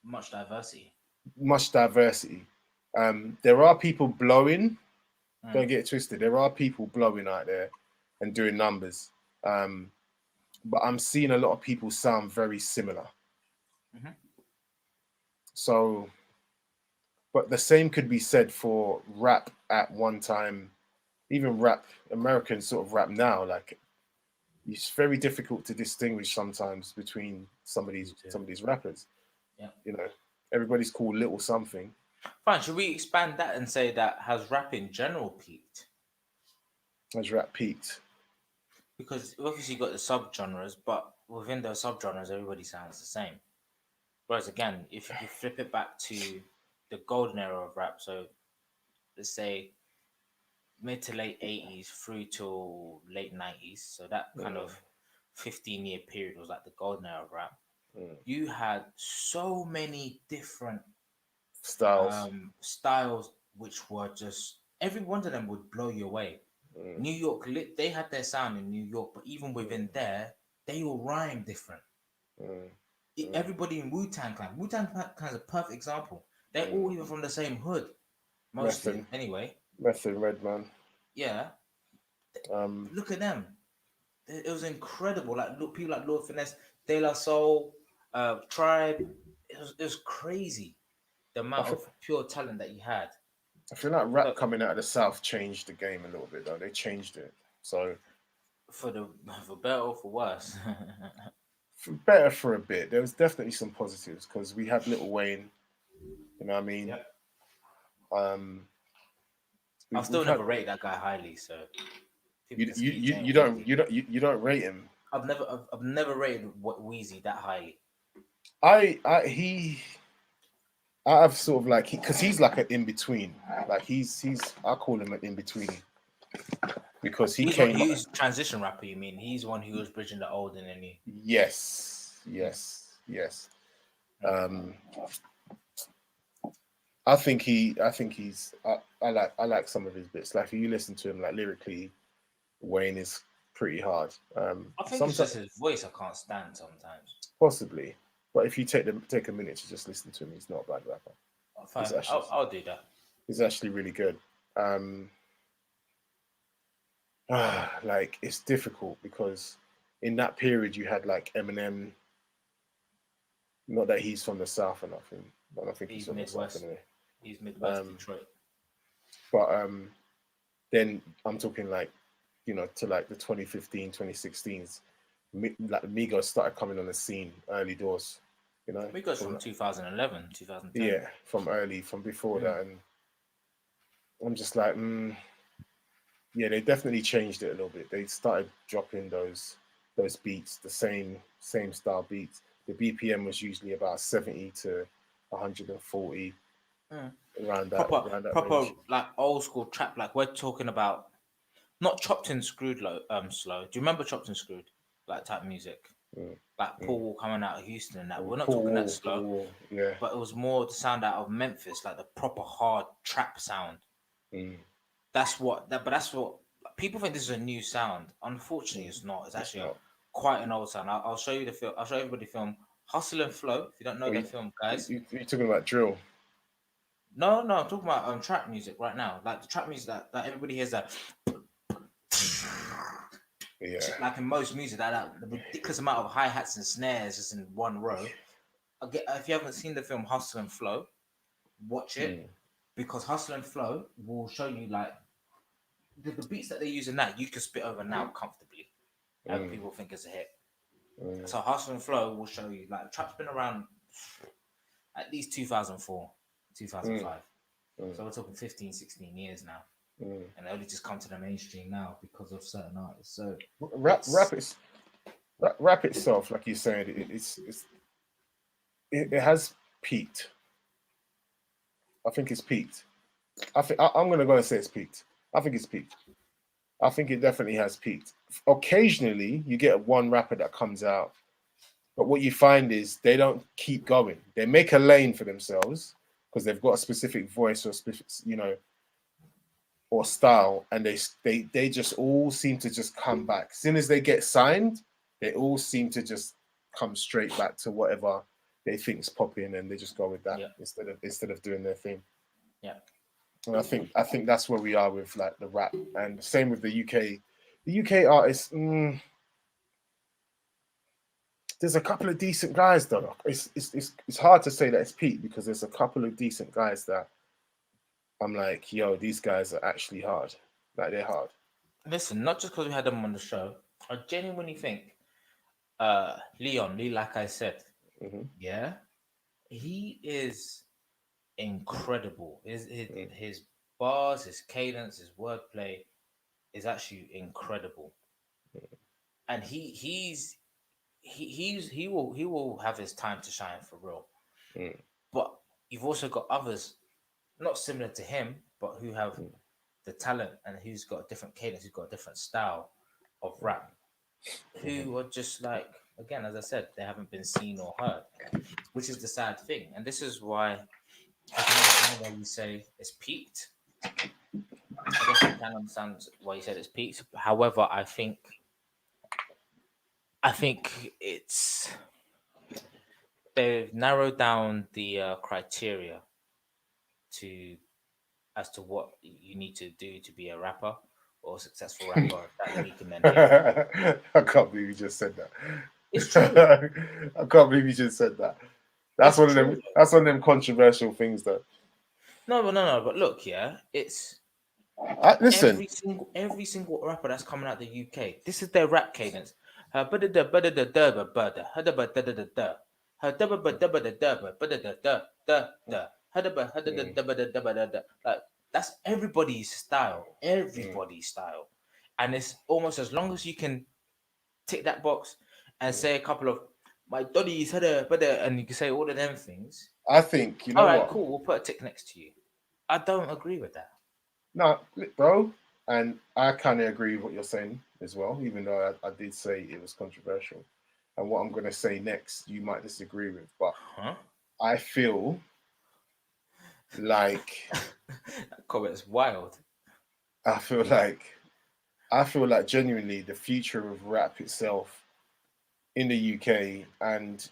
Much diversity. much diversity. There are people blowing. Mm. Don't get it twisted. There are people blowing out there and doing numbers. But I'm seeing a lot of people sound very similar. Mm-hmm. So, but the same could be said for rap at one time, even rap, American sort of rap now. Like it's very difficult to distinguish sometimes between some of these rappers. Yeah. You know, everybody's called little something. Fine. Should we expand that and say that has rap in general peaked? Has rap peaked? Because obviously you got the subgenres, but within those subgenres, everybody sounds the same. Whereas again, if you flip it back to the golden era of rap, so let's say mid to late 80s through till late 90s, so that kind of 15-year period was like the golden era of rap. You had so many different Styles. styles which were just every one of them would blow you away. New York, they had their sound in New York, but even within there, they all rhyme different. Everybody in Wu Tang Clan is a perfect example. They're all even from the same hood, mostly Method, anyway. Method, Redman. Yeah, look at them. It was incredible. Like look, people like Lord Finesse, De La Soul, Tribe. It was crazy the I amount feel, of pure talent that you had. I feel like rap So coming out of the South changed the game a little bit though. They changed it. So for the for better or for worse. for better for a bit. There was definitely some positives because we had Little Wayne. You know what I mean? Yep. Um, I've we've still had never rated that guy highly, so people you can you keep you, saying you what they don't do. you don't rate him. I've never rated what Wheezy that highly. I he I have sort of like because he's like an in between. Like he's I call him an in between because he He's one. came. He's transition rapper. You mean he's one who was bridging the old and the new. Yes, Mm, yes. mm. I think he's I like some of his bits. Like if you listen to him like lyrically, Wayne is pretty hard. I think it's Sometimes just his voice I can't stand sometimes. possibly, but if you take a minute to just listen to him, he's not a bad rapper. He's Fine, actually I'll do that. he's actually really good. Um, like it's difficult because in that period you had like Eminem. Not that he's from the South or nothing. I don't think he's He's from the South Midwest. anyway. He's Midwest Um, Detroit. but then I'm talking like, you know, to like the 2015, 2016s, like Migos started coming on the scene early doors, you know, We goes from from 2011, 2010. yeah, from before Mm. that, and I'm just like, yeah, they definitely changed it a little bit. They started dropping those beats, the same style beats. The BPM was usually about 70 to 140 Mm. around that Proper range. like old school trap. Like we're talking about not chopped and screwed slow. Do you remember chopped and screwed? Like type music. Mm, Like mm. Paul Wall coming out of Houston and that. We're not talking that Paul slow, yeah. but it was more the sound out of Memphis, like the proper hard trap sound. Mm, That's what people think this is a new sound. Unfortunately, it's not. It's it's actually not. quite an old sound. I'll show you the film. I'll show everybody the film Hustle and Flow. If you don't know Oh, that film, guys. you're talking about drill. No, I'm talking about trap music right now. Like the trap music that everybody hears that Yeah. like in most music that the ridiculous amount of hi hats and snares just in one row. If you haven't seen the film Hustle and Flow, watch it Mm, because Hustle and Flow will show you like the beats that they use in that you can spit over now comfortably, and mm, people think it's a hit. So Hustle and Flow will show you like trap's been around at least 2004, 2005. So we're talking 15, 16 years now. And they only just come to the mainstream now because of certain artists. So rap itself, like you're saying, it has peaked. I think it's peaked. I'm gonna go and say it's peaked. I think it's peaked. I think it definitely has peaked. Occasionally, you get one rapper that comes out, but what you find is they don't keep going. They make a lane for themselves because they've got a specific voice or specific, or style, and they just all seem to just come back. As soon as they get signed, they all seem to just come straight back to whatever they think's popping, and they just go with that instead of doing their thing. Yeah. And I think that's where we are with like the rap, and same with the UK. The UK artists, there's a couple of decent guys though. It's hard to say that it's peak because there's a couple of decent guys that I'm like, yo, these guys are actually hard. Like they're hard. Listen, not just because we had them on the show. I genuinely think Lee, like I said, yeah, he is incredible. His bars, his cadence, his wordplay is actually incredible. And he will have his time to shine for real. But you've also got others not similar to him, but who have the talent and who's got a different cadence, who's got a different style of rap, who are just like, again, as I said, they haven't been seen or heard, which is the sad thing. And this is why I can understand why you say it's peaked. I guess I can understand why you said it's peaked. However, I think it's they've narrowed down the criteria to as to what you need to do to be a rapper or a successful rapper that we can then hear. I can't believe you just said that. It's true. I can't believe you just said that. That's one of them. That's one of them controversial things, though. No. But look, yeah, it's listen. Every single rapper that's coming out the UK. This is their rap cadence. Like that's everybody's style, and it's almost as long as you can tick that box and say a couple of my doddies, and you can say all of them things. I think all right, cool. We'll put a tick next to you. I don't agree with that. No, bro, and I kind of agree with what you're saying as well, even though I did say it was controversial. And what I'm going to say next, you might disagree with, but I feel like that comment is wild. I feel like genuinely the future of rap itself in the UK and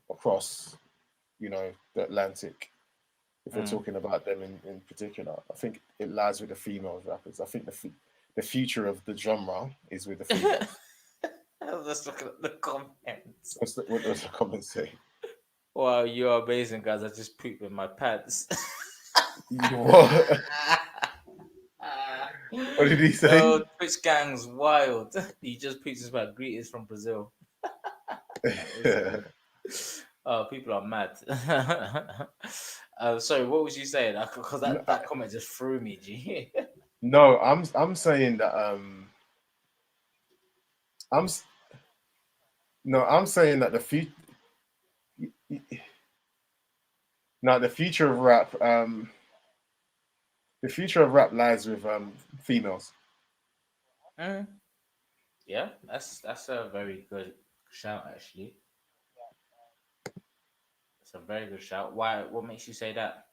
across, the Atlantic, if we're talking about them in particular, I think it lies with the female rappers. I think the future of the genre is with the females. Let's look at the comments. What does the comments say? Wow, you're amazing, guys. I just pooped in my pants. What? What did he say? Oh, Twitch gang's wild. He just pooped his pants. Greetings from Brazil. Oh, people are mad. Sorry, what was you saying? Because that comment just threw me, G. No, I'm saying that I'm saying that the future of rap lies with females. Yeah, that's a very good shout, actually. It's a very good shout. Why? What makes you say that?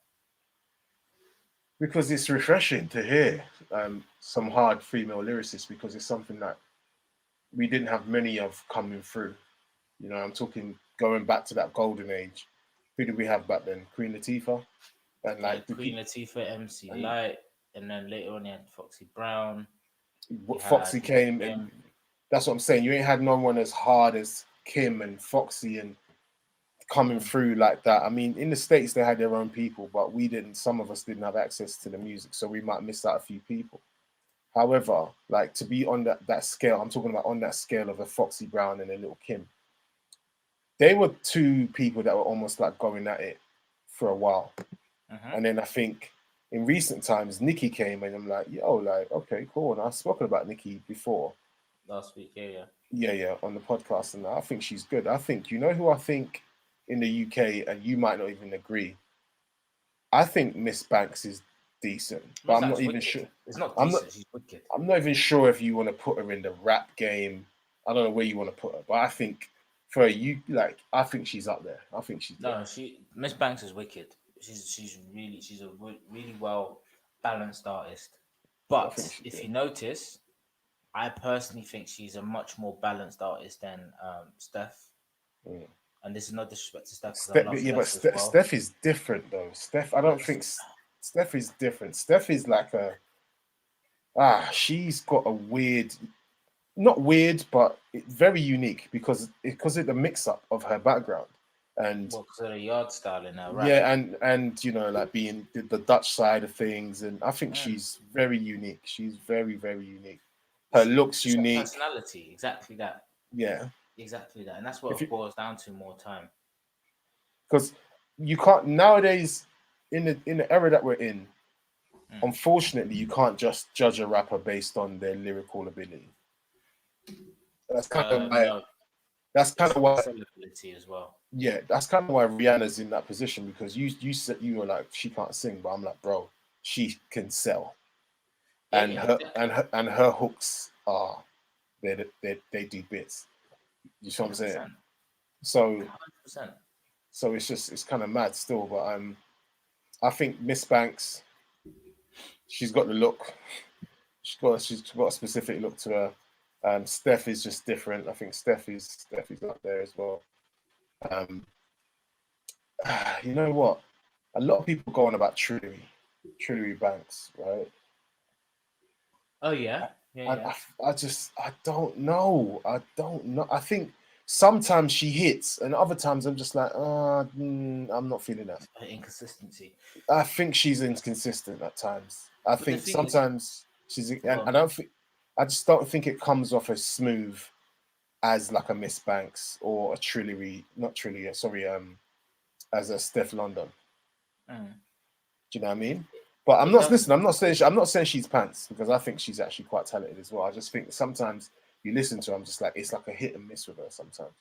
Because it's refreshing to hear some hard female lyricists, because it's something that we didn't have many of coming through. I'm talking going back to that golden age. Who did we have back then? Queen Latifah, and Queen Latifah, MC Light, and then later on you had Foxy Brown. Foxy came, and that's what I'm saying. You ain't had no one as hard as Kim and Foxy and coming through like that. I mean, in the States they had their own people, but we didn't. Some of us didn't have access to the music, so we might miss out a few people. However, like to be on that scale, I'm talking about on that scale of a Foxy Brown and a Little Kim. they were two people that were almost like going at it for a while. And then I think in recent times, Nikki came and I'm like, yo, like, okay, cool. And I've spoken about Nikki before. Last week, yeah. Yeah, on the podcast. And I think she's good. I think, you know who I think in the UK, and you might not even agree. I think Miss Banks is decent, but I'm not even sure. It's not I'm not. decent. She's wicked. I'm not even sure if you want to put her in the rap game. I don't know where you want to put her, but I think for you, like, I think she's up there. I think she's there. No, Miss Banks is wicked. She's a really well balanced artist. I But think she's if there. you notice, I personally think she's a much more balanced artist than Steph. Mm. And this is no disrespect to Steph because I Steph, love yeah, but Steph as well. Steph is different though. Steph, I don't But think Steph is different. Steph is like she's got a weird, not weird, but very unique because of the mix up of her background and because of the yard style in her rap. yeah, and you know, like being the Dutch side of things, and I think she's very unique. She's very, very unique. Her looks Just her unique. personality, exactly that. Yeah, exactly that, and that's what it boils down to more time. Because you can't nowadays in the era that we're in. Unfortunately, you can't just judge a rapper based on their lyrical ability. That's kind of why. No. That's kind of why. Ability as well. Yeah, that's kind of why Rihanna's in that position because you said you were like she can't sing, but I'm like, bro, she can sell, and her hooks are they do bits. You know what I'm saying? 100%. So it's kind of mad still, but I think Miss Banks, she's got the look. She's got a specific look to her. Steph is just different. I think Steph is up there as well. You know what? A lot of people go on about Trillery Banks, right? Oh yeah, I don't know. I think sometimes she hits, and other times I'm just like, I'm not feeling that. Inconsistency. I think she's inconsistent at times. I think sometimes she's, and I just don't think it comes off as smooth as like a Miss Banks or a not Trillery, sorry, as a Steph London. Do you know what I mean? But I'm not saying she's pants because I think she's actually quite talented as well. I just think sometimes you listen to her, I'm just like it's like a hit and miss with her sometimes.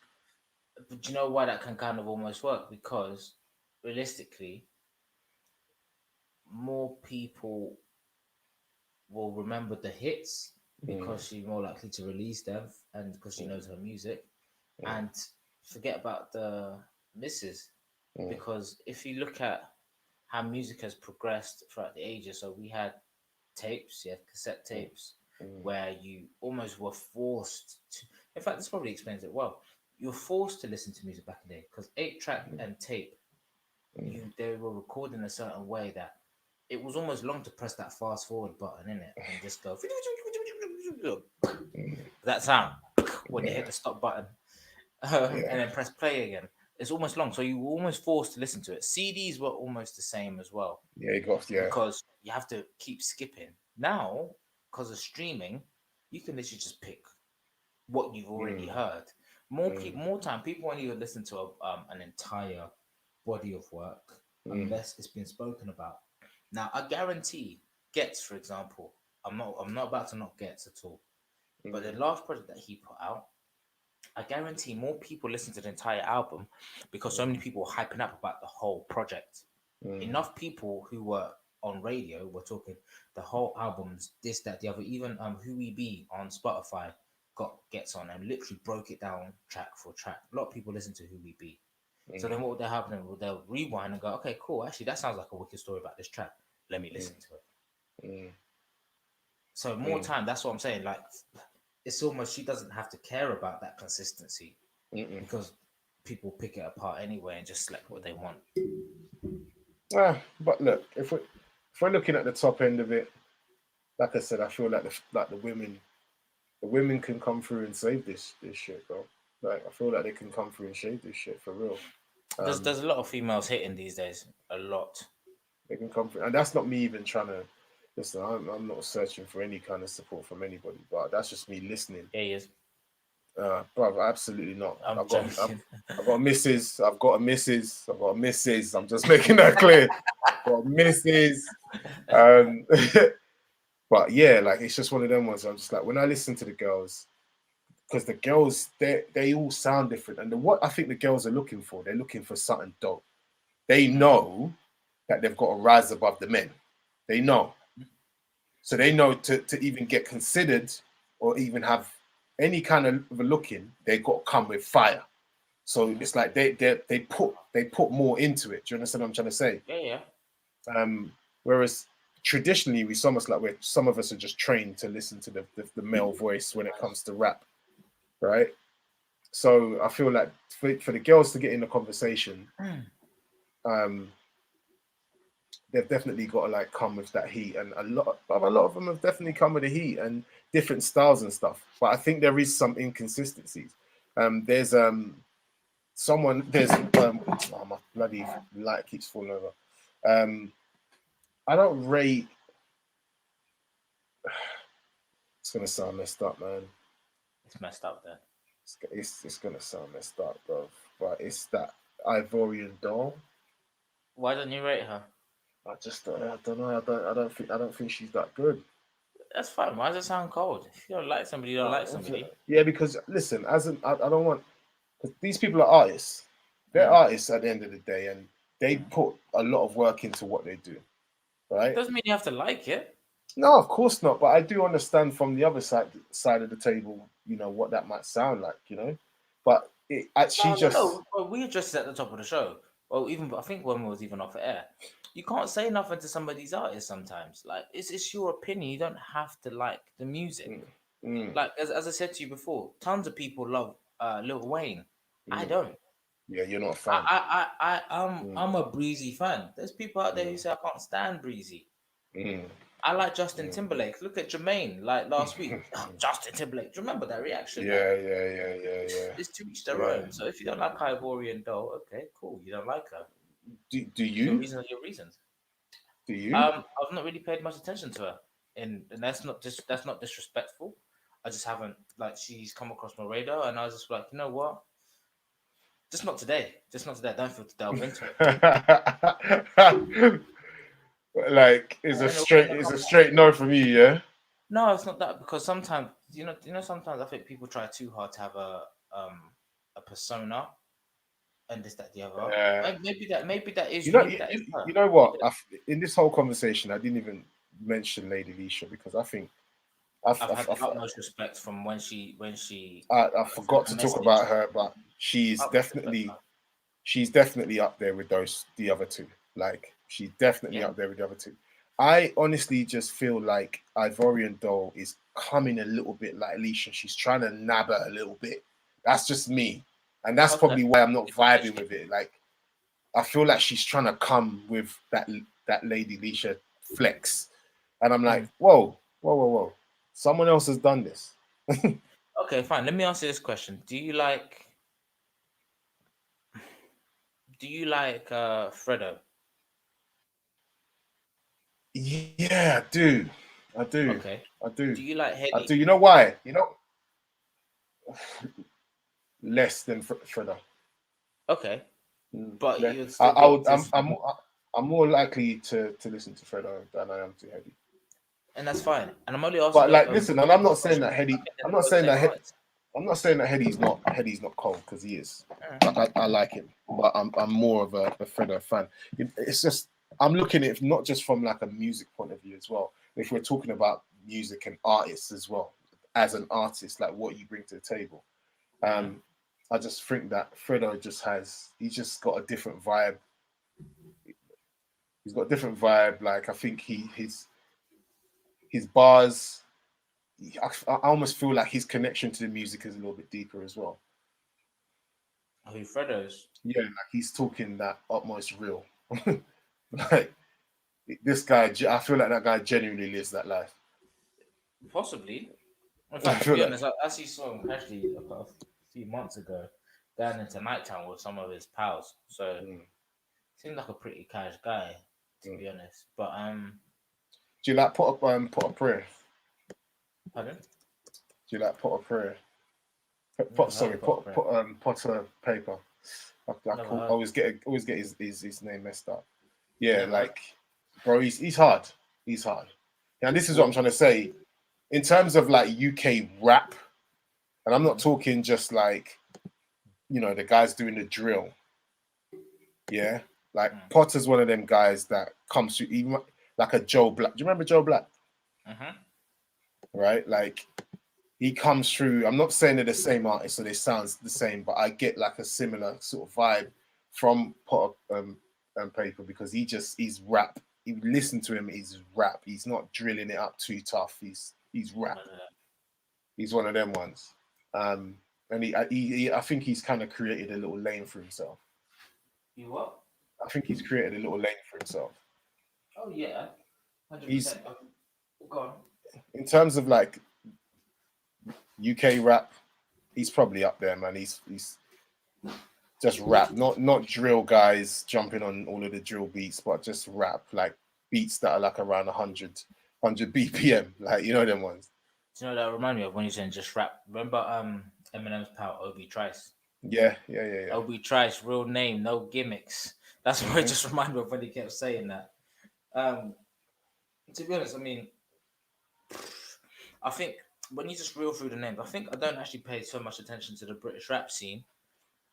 But do you know why that can kind of almost work? Because realistically, more people will remember the hits because she's more likely to release them and because she knows her music, and forget about the misses. Because if you look at how music has progressed throughout the ages, so we had tapes, cassette tapes, where you almost were forced to. In fact, this probably explains it well. You're forced to listen to music back in the day because 8-track and tape, they were recorded in a certain way that it was almost long to press that fast forward button in it and just go that sound when you hit the stop button and then press play again. It's almost long, so you were almost forced to listen to it. CDs were almost the same as well. Because you have to keep skipping. Now, because of streaming, you can literally just pick what you've already heard. More time, people won't even listen to an entire body of work unless it's been spoken about. Now, I guarantee Gets, for example, I'm not about to knock Gets at all, but the last project that he put out, I guarantee more people listen to the entire album because so many people were hyping up about the whole project. Enough people who were on radio were talking the whole album's this, that, the other. Even Who We Be on Spotify gets on and literally broke it down track for track. A lot of people listen to Who We Be. So then what would they happen? They'll rewind and go, okay, cool. Actually, that sounds like a wicked story about this track. Let me listen to it. So more time. That's what I'm saying. Like, it's almost she doesn't have to care about that consistency because people pick it apart anyway and just select what they want. But look, if we're looking at the top end of it, like I said, I feel like the women can come through and save this shit, bro. Like I feel like they can come through and save this shit for real. There's a lot of females hitting these days. A lot. They can come through, and that's not me even trying to. Listen, I'm not searching for any kind of support from anybody, but that's just me listening. Yeah, he is. Brother, absolutely not. I'm I've joking. got a missus. I've got a missus. I've got a missus. I'm just making that clear. Got a missus. Um, but yeah, like it's just one of them ones. I'm just like when I listen to the girls, because the girls they all sound different, and what I think the girls are looking for, they're looking for something dope. They know that they've got to rise above the men. They know, so they know to even get considered or even have any kind of a look in, they got to come with fire. So it's like they put more into it. Do you understand what I'm trying to say? Yeah, yeah. Whereas traditionally, it's almost like some of us are just trained to listen to the male voice when it comes to rap, right? So I feel like for the girls to get in the conversation, um, they've definitely got to like come with that heat, and a lot of them have definitely come with the heat and different styles and stuff. But I think there is some inconsistencies. There's someone there's oh, my bloody light keeps falling over. I don't rate. It's gonna sound messed up, man. It's messed up there. It's gonna sound messed up, bro. But it's that Ivorian doll. Why don't you rate her? I don't know. I don't think she's that good. That's fine. Why does it sound cold? If you don't like somebody, you don't like somebody. Yeah, because listen, I don't want because these people are artists. They're artists at the end of the day, and they put a lot of work into what they do, right? Doesn't mean you have to like it. No, of course not. But I do understand from the other side of the table, you know, what that might sound like, you know. But it actually No. Well, we addressed it at the top of the show. Well, even I think when we was even off air, you can't say nothing to somebody's artist sometimes. Like it's your opinion. You don't have to like the music. Like as I said to you before, tons of people love Lil Wayne. I don't. Yeah, you're not a fan. I'm a Breezy fan. There's people out there who say I can't stand Breezy. I like Justin Timberlake. Look at Jermaine, like last week. Justin Timberlake. Do you remember that reaction? Yeah, Like, yeah. it's to each their own. So if you don't like Ivorian Doll, okay, cool. You don't like her. Do Your you? reasons are your reasons. Do you? I've not really paid much attention to her, and that's not disrespectful. I just haven't like she's come across my radar, and I was just like, you know what? Just not today. Just not today. I don't feel to delve into it. Like, it's a straight no from you, yeah. No, it's not that because sometimes sometimes I think people try too hard to have a persona and this that the other. Maybe that is her. You know what? In this whole conversation, I didn't even mention Lady Leisha because I think I've had the utmost respect from when she I forgot to talk about her, but utmost she's definitely up there with the other two. Like she's definitely up there with the other two. I honestly just feel like Ivorian Doll is coming a little bit like Alicia. She's trying to nab her a little bit. That's just me, and that's probably why I'm not vibing with it. Like I feel like she's trying to come with that Lady Leisha flex, and I'm like, whoa. Someone else has done this. Okay, fine. Let me ask you this question: Do you like Fredo? Yeah, I do. Okay. Do you like I Heady? do. You know why? You know, less than Fredo. Okay, but Yeah. you'd I, still I be would. I'm more likely to listen to Fredo than I am to Heady. and that's fine. And I'm only asking But the like, listen, and I'm not saying that Heady. I'm not both saying same that. artists. I'm not saying that Heady's not cold because he is. I like him, but I'm more of a Fredo fan. It's just I'm looking at it not just from like a music point of view as well. If we're talking about music and artists as well, as an artist, like what you bring to the table. I just think that Fredo he's just got a different vibe. He's got a different vibe. Like I think his bars. I almost feel like his connection to the music is a little bit deeper as well. Who Fredo's? Yeah, like he's talking that utmost real. Like this guy, I feel like that guy genuinely lives that life. Possibly. In I fact, to feel be like honest, I actually saw him actually a few months ago down into Nighttown with some of his pals. So seemed like a pretty cash guy, to be honest. But do you like Pot of Prayer? pardon? Do you like Pot of Prayer? Never heard of Potter Paper. Potter Paper. Never heard. always get his name messed up. Yeah, Never heard. like, bro, he's hard. He's hard. And this is what I'm What? trying to say. In terms of like UK rap, and I'm not Mhm. talking just like, the guys doing the drill. Yeah. Like Mm. Potter's one of them guys that comes through, even like a Joe Black. Do you remember Joe Black? Mhm. Right? Like, he comes through. I'm not saying they're the same artist, so they sound the same, but I get like a similar sort of vibe from Potter Paper, because he's rap. You listen to him, he's rap. He's not drilling it up too tough. He's rap. He's one of them ones. And I think he's kind of created a little lane for himself. You what? I think he's created a little lane for himself. Oh yeah, He's 100%. Go on. in terms of like UK rap, he's probably up there, man. He's just rap, not drill guys jumping on all of the drill beats, but just rap, like beats that are like around 100 BPM, like them ones. Do you know that remind me of when you saying just rap? Remember Eminem's pal Obi Trice? Yeah. Obi Trice, real name, no gimmicks. That's what it Hmm. just reminded me of when he kept saying that. Um, to be honest, I mean, I think when you just reel through the names, I think I don't actually pay so much attention to the British rap scene,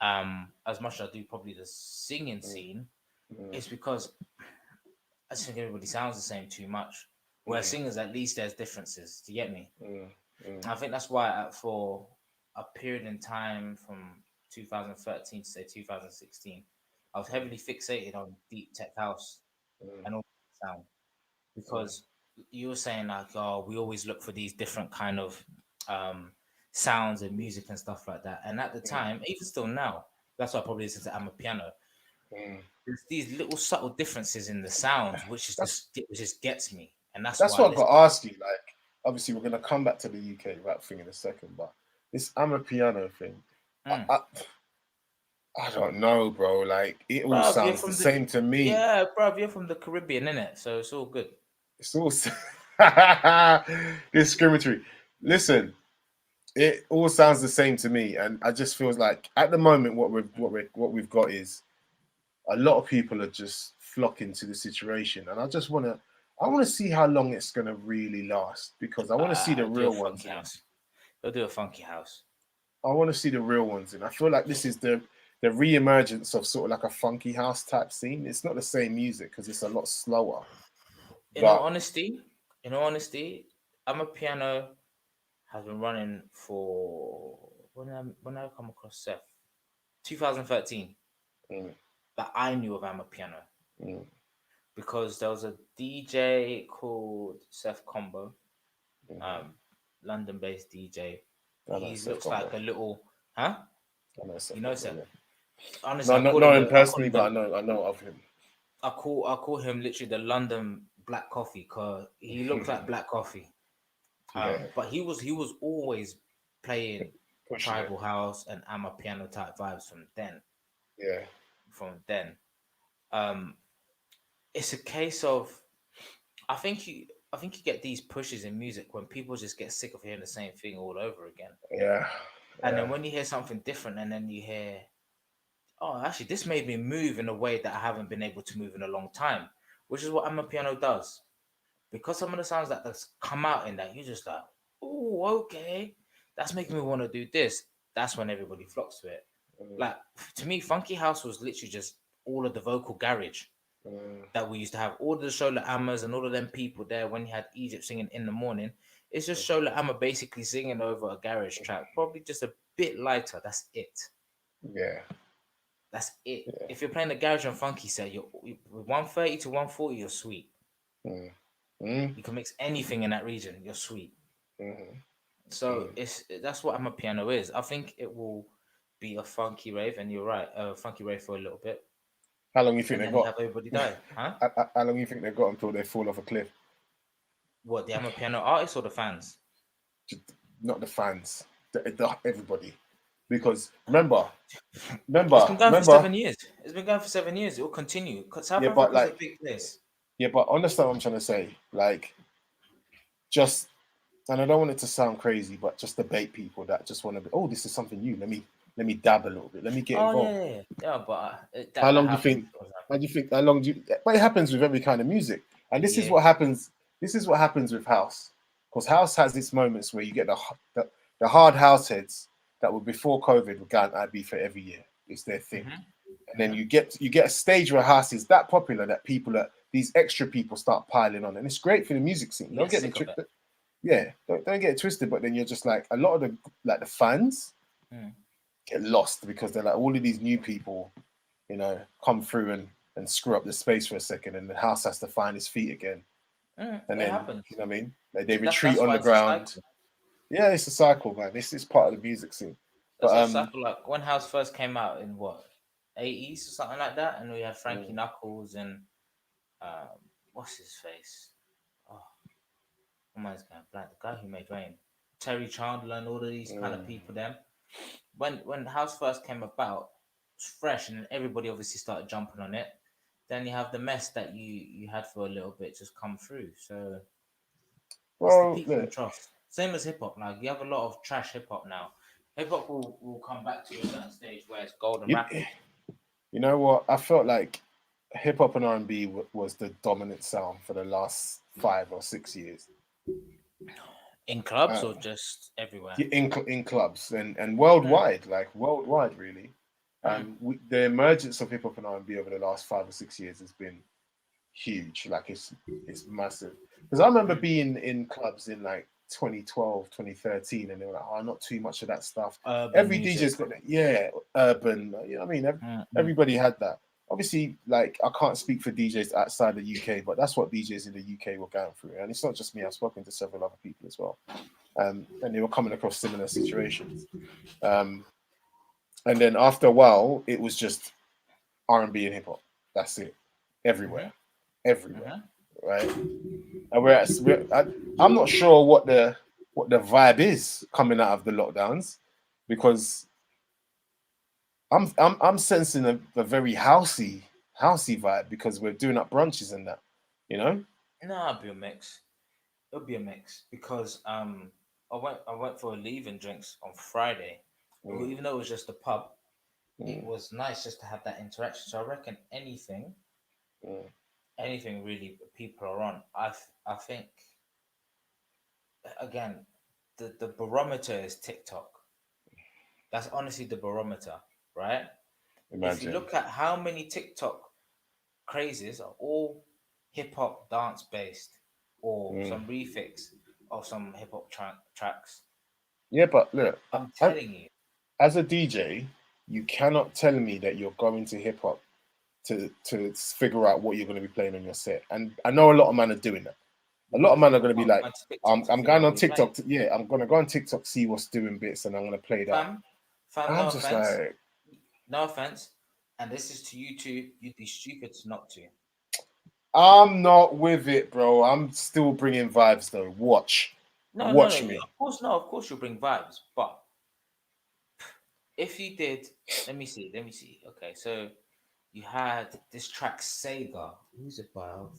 as much as I do probably the singing scene. Mm, It's because I just think everybody sounds the same too much. Where mm, singers, at least there's differences. Do you get me? mm, mm, I think that's why for a period in time from 2013 to say 2016, I was heavily fixated on deep tech house mm, and all that sound, mm, because you were saying like, oh, we always look for these different kind of um, sounds and music and stuff like that. And at the mm, time, even still now, that's why I probably listen to I'm a piano. mm. There's these little subtle differences in the sounds, That's which just gets me, and that's that's why I what I've got listen. to ask you. Like, obviously, we're gonna come back to the UK rap thing in a second, but this I'm a piano thing, I, Mm. I, I don't know, bro. Like, it all Bruv, you're sounds the from the same to me. yeah, bruv, you're from the Caribbean, innit? So it's all good. It's all discriminatory. Listen, it all sounds the same to me, and I just feels like at the moment what we've got is a lot of people are just flocking to the situation, and I want to see how long it's gonna really last, because I want to see the Do a real ones funky in. house. They'll do a funky house. I want to see the real ones in. I feel like this is the re-emergence of sort of like a funky house type scene. It's not the same music because it's a lot slower, In all but honesty, in all honesty, I'm a piano has been running for when I come across Seth, 2013, mm, that I knew of I'm a piano, mm, because there was a DJ called Seth Combo, mhm. um, London-based DJ. I know He Seth looks like Combo. a little, huh? I know You Seth know Combo. Seth. Yeah. Honestly, No, not not him personally, but I know of him. I call him literally the London Black Coffee, because he looks like black coffee. Yeah, But he was always playing pushing it. tribal house and amapiano type vibes from then. Yeah. From then, um, it's a case of I think you get these pushes in music when people just get sick of hearing the same thing all over again, Yeah. and Yeah. then when you hear something different, and then you hear, oh, actually, this made me move in a way that I haven't been able to move in a long time, which is what amapiano does. Because some of the sounds that that's come out in that, you're just like, oh, okay, that's making me want to do this. That's when everybody flocks to it. Mm, Like, to me, funky house was literally just all of the vocal garage mm, that we used to have. All of the Shola Amas and all of them people there when you had Egypt singing in the morning. It's just mhm, Shola Amma basically singing over a garage track, probably just a bit lighter. That's it. yeah. That's it. Yeah. If you're playing the garage and funky set, you're 130 to 140, you're sweet. Mm, mm, You can mix anything in that region, you're sweet. mm, So mm. that's what I'm a piano is. I think it will be a funky rave, and you're right, a funky rave for a little bit, How long you think and they then you got? have everybody die, huh? How long you think they got until they fall off a cliff? What, the I'm a piano artists or the fans? Just not the fans, everybody. Because remember, It's been going for remember. 7 years. It's been going for 7 years. It will continue. 'Cause South Yeah, but Africa's a like, big place. yeah, but understand what I'm trying to say. Like, just and I don't want it to sound crazy, but just debate people that just want to be, oh, this is something new. Let me dab a little bit. Let me get Oh involved. yeah. But How that long do you happens. think? How do you think? How long do you? But it happens with every kind of music, and this is Yeah. what happens. This is what happens with house, because house has its moments where you get the hard house heads that were before COVID were going to be for every year. It's their thing, and then you get a stage where house is that popular that people are these extra people start piling on, and it's great for the music scene. You Don't get get me sick of it. tricked. Yeah, don't get it twisted. But then you're just like a lot of the fans Mm. get lost because they're like all of these new people, come through and screw up the space for a second, and the house has to find its feet again. And It then happens. you know what I mean? Like they That's retreat that's on why the it's a ground. cycle. Yeah, it's a cycle, man. This is part of the music scene. That's But a cycle. Like when house first came out in what 80s or something like that, and we had Frankie mm, Knuckles and um, what's his face? Oh, my mind's going blank. The guy who made Rain, Terry Chandler, and all of these kind of mm. people. Them when house first came about, it's fresh, and everybody obviously started jumping on it. Then you have the mess that you had for a little bit just come through. So it's the Well, peaks and look, troughs. Same as hip hop. Like you have a lot of trash hip hop now. Hip hop will come back to a certain stage where it's golden you, rapid. you know what? I felt like hip hop and R&B was the dominant sound for the last 5 or 6 years. In clubs Uh, or just everywhere? in clubs and Mm, worldwide, like worldwide, really. mm, The emergence of hip hop and R&B over the last 5 or 6 years has been huge. Like it's massive. Because I remember mm. being in clubs in like 2012, 2013, and they were like, oh, not too much of that stuff. Urban Every music. DJ's got that, yeah, urban. You know what I mean? Mm, mm, Everybody had that. Obviously, like I can't speak for DJs outside the UK, but that's what DJs in the UK were going through. And it's not just me, I've spoken to several other people as well. And they were coming across similar situations. Um, and then after a while, it was just R&B and hip hop. That's it. mm-hmm, Everywhere. Everywhere. mm-hmm. Right? And I'm not sure what the vibe is coming out of the lockdowns, because I'm sensing a very housey vibe because we're doing up brunches and that, you know. No, it'll be a mix. It'll be a mix because I went for a leaving drinks on Friday. Well, Mm, even though it was just a pub, it mm, was nice just to have that interaction. So I reckon mm. anything really people are on. I think again, the barometer is TikTok. That's honestly the barometer, right? If you Imagine. look at how many TikTok crazes are all hip hop dance based or Mm. some refix of some hip hop tracks, Yeah, but look, I'm I, telling you, as a DJ, you cannot tell me that you're going to hip hop to figure out what you're going to be playing on your set. And I know a lot of men are doing that. A you lot got of to men are figure going to be out like, on TikTok to I'm figure going out on what you're playing. TikTok. Yeah, I'm going to go on TikTok, see what's doing bits, and I'm going to play that. Fam, fam, I'm no just offense, like, no offense, and this is to you too. You'd be stupid to not to. I'm not with it, bro. I'm still bringing vibes though. No, no, no. Watch me. Of course, no. Of course, you'll bring vibes, but if you did, let me see. Let me see. Okay, so you had this track Sega. Who's it by? I'll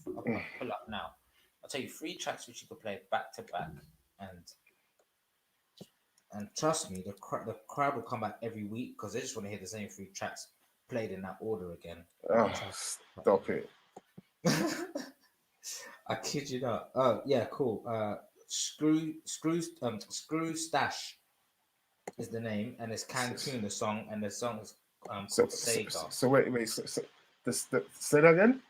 pull up now. I'll tell you three tracks which you could play back to back, and and trust me, the crowd will come back every week because they just want to hear the same three tracks played in that order again. Let me Oh, try. stop it. I kid you not. Oh yeah, cool. Screw Stash is the name, and it's Cancun the song, and the song is So, called so, Sega. so wait. Say that again.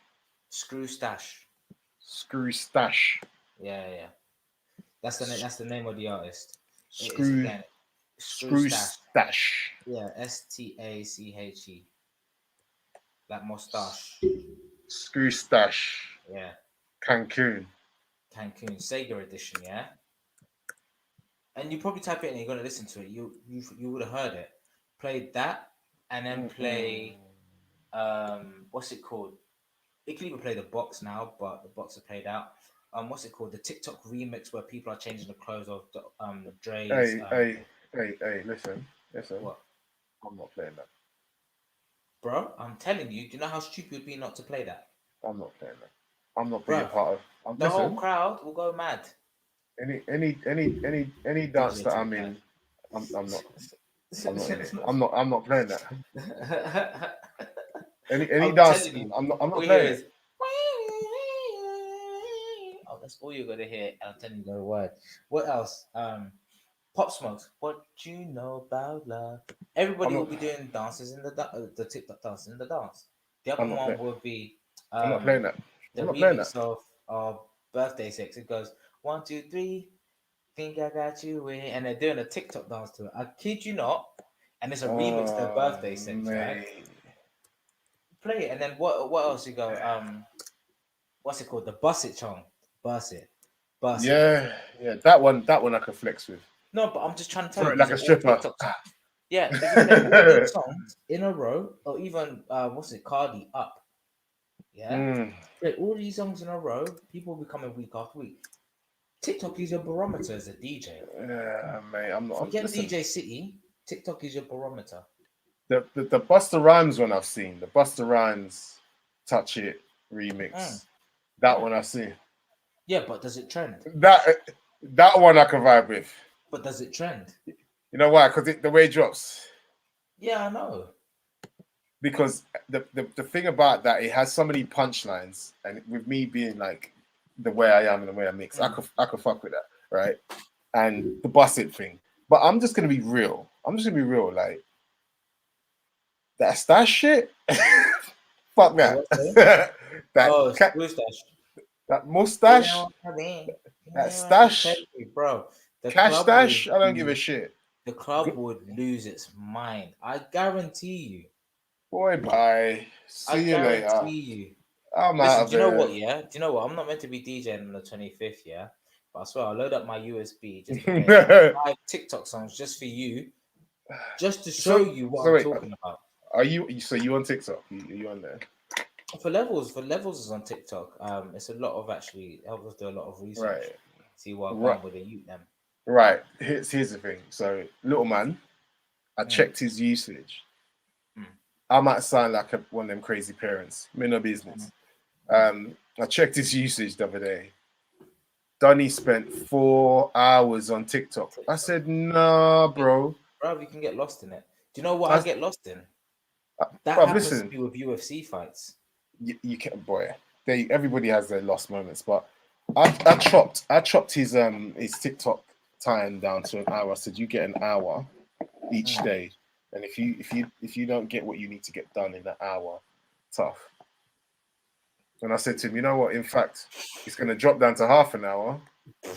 Screw Stash. Screw stash. Yeah, yeah. That's the name of the artist. It is Screw again Screw screw Stash. stash. Yeah, Stache. Like mustache. Screw stash. Yeah, Cancun. Cancun Sega edition. Yeah, and you probably type it in and you're gonna listen to it. You would have heard it. Played that, and then Mm-mm. play what's it called? It can even play the box now, but the box are played out. What's it called? The TikTok remix where people are changing the clothes of Dre's Hey, hey, hey. Listen. what, I'm not playing that. bro? I'm telling you. Do you know how stupid it would be not to play that, I'm not playing that. I'm not being bro? part of. The whole Listen. crowd will go mad. Any dance DJ that Tech I'm Pack. in, I'm not. I'm not in it. I'm not playing that. Any I'm dance, telling you, I'm all not you hear playing it. is. Oh, that's all you're gonna hear. And I'm telling you no word. What else? Pop Smokes. What you know about love? Everybody I'm will not. be doing dances in the TikTok dances in the dance. The other I'm not one playing. will be I'm not playing um that. the I'm not playing that. remix of Birthday Sex. It goes 1, 2, 3. Think I got you in, and they're doing a TikTok dance to it. I kid you not. And it's a remix to Oh, Birthday Sex, right? mate. Play it, and then what else you go? What's it called? The Bus It song. Bus It. Bus It. Yeah, yeah. That one I could flex with. No, but I'm just trying to tell Throw you, it these like are a all stripper. TikTok songs. Yeah, if you play all these songs in a row, or even what's it, Cardi Up, yeah, Mm, play all these songs in a row, people will be coming week after week. TikTok is your barometer as a DJ. yeah, mate. I'm not. Forget Listen, DJ City. TikTok is your barometer. the Busta Rhymes one I've seen. The Busta Rhymes Touch It Mm, remix. That mm. one I've seen. Yeah, but does it trend? That that one I can vibe with. But does it trend? You know why? Because the way it drops. Yeah, I know. Because the thing about that, it has so many punchlines, and with me being like the way I am and the way I mix, Mm. I could fuck with that, right? And the bust it thing. But I'm just gonna be real. I'm just gonna be real. Like that's that shit. Fuck The that. what? Sorry? that Oh, ca- mustache. that You mustache, know what I mean? You that know what I'm telling stash, you, bro. The cash club would stash. I don't give a lose. shit. The club Good would lose its mind. I guarantee you. boy, bye. I See you later. guarantee you. I'm Listen, out do of you know here. what? Yeah, do you know what? I'm not meant to be DJing on the 25th. Yeah, but I swear I'll load up my USB just to play about 5 TikTok songs just for you, just to show so you what so I'm wait. talking about. Are you so you on TikTok? You on there? For levels is on TikTok. It's a lot of actually helps us do a lot of research, Right. see what I'm Right. going with the youth them. Right. Here's the thing. So little man, I Mm, checked his usage. mm, I might sound like one of them crazy parents. Me no mm, business. mm. I checked his usage the other day. Donny spent 4 hours on TikTok. I TikTok. said, nah, It, bro. bro, you can get lost in it. Do you know what I I, get lost in? I That bro, happens to listen, me with UFC fights. you can't, boy. Everybody has their lost moments, but I chopped his TikTok time down to an hour. I said, you get an hour each Mm. day, and if you don't get what you need to get done in that hour, tough. And I said to him, you know what? In fact, it's going to drop down to half an hour. I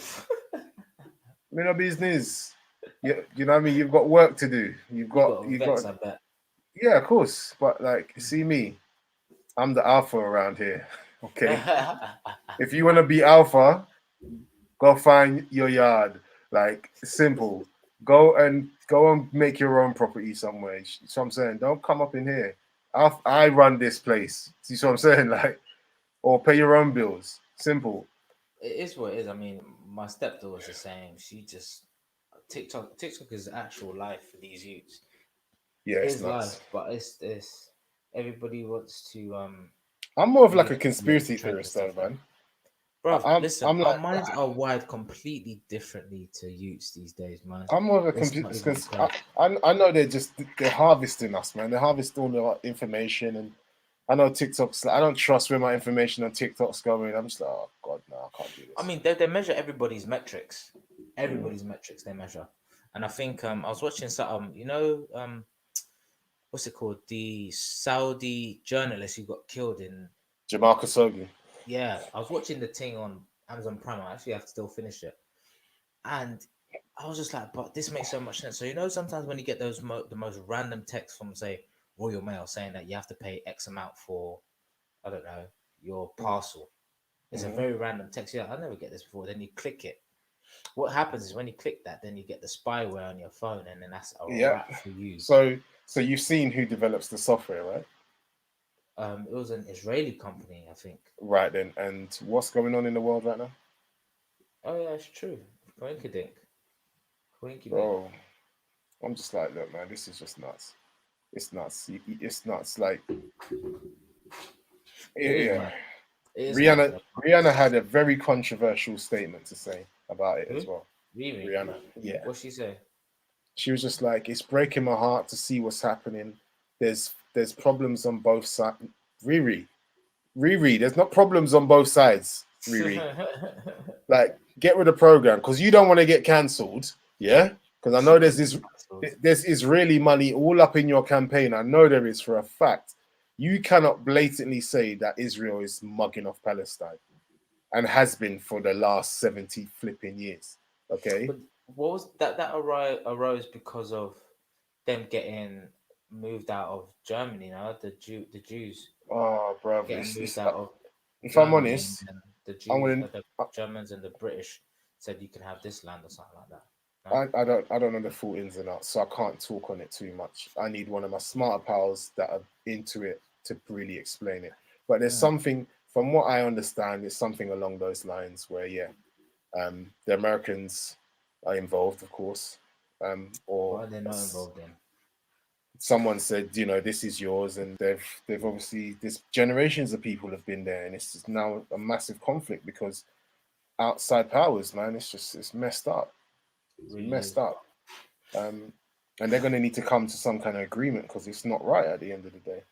mean, no business. You know what I mean? You've got work to do. You got You got vets, I bet. yeah, of course. But like, see me, I'm the alpha around here. Okay. If you want to be alpha, go find your yard. Like simple. Go and make your own property somewhere. So I'm saying, don't come up in here. I run this place. See what I'm saying? Like, or pay your own bills. Simple. It is what it is. I mean, my stepdaughter's the same. She just TikTok is actual life for these youths. Yeah, It it's is life, nuts. but it's everybody wants to I'm more of like a manipulate the conspiracy trends and theorist though, stuff. man. Bro, I'm listen, I'm our like minds are wired completely differently to youths these days, man. I'm more of a Let's computer. not even play. I know they're harvesting us, man. They're harvesting all the information, and I know TikTok's. Like, I don't trust where my information on TikTok's going. I'm just like, oh god, no, I can't do I this. mean, they measure everybody's metrics. Mm. Everybody's metrics they measure. And I think I was watching some what's it called? The Saudi journalist who got killed in. Jamal Khashoggi. Yeah, I was watching the thing on Amazon Prime. I actually have to still finish it. And I was just like, but this makes so much sense. So sometimes when you get the most random text from say Royal Mail saying that you have to pay X amount for I don't know your parcel. It's a Mm-hmm. very random text. Yeah, I never get this before. Then you click it. What happens is when you click that, then you get the spyware on your phone, and then that's a Yeah. wrap for you. So you've seen who develops the software, right? It was an Israeli company, I think. Right then. And what's going on in the world right now, Oh yeah, it's true. Coinkydink. Coinkydink. bro? I'm just like, look, man, this is just nuts. It's nuts. It's nuts. Like, It is yeah. mad. It is mad. Rihanna had a very controversial statement to say about it as Who? well. Riri. Rihanna, yeah. What'd she say? She was just like, it's breaking my heart to see what's happening. There's problems on both sides. Riri, Riri, there's not problems on both sides. Riri, like get with the program because you don't want to get cancelled. Yeah, because I She know could be cancelled. there's Israeli money all up in your campaign. I know there is for a fact. You cannot blatantly say that Israel is mugging off Palestine and has been for the last 70 flipping years. Okay. But what was that? That arose because of them getting moved out of Germany. Now the Jews Oh, bro, getting moved it's out of if I'm Germany, and honest, then the I'm Jews, gonna. the Germans, and the British said you can have this land or something like that. No? I don't know the full ins and outs, so I can't talk on it too much. I need one of my smarter pals that are into it to really explain it. But there's Mm. something, from what I understand, it's something along those lines where the Americans are involved, of course, or What are they not involved in? someone said, this is yours, and they've obviously there's generations of people have been there, and it's just now a massive conflict because outside powers, man, it's messed up. It's Really messed is. up. And they're going to need to come to some kind of agreement because it's not right at the end of the day.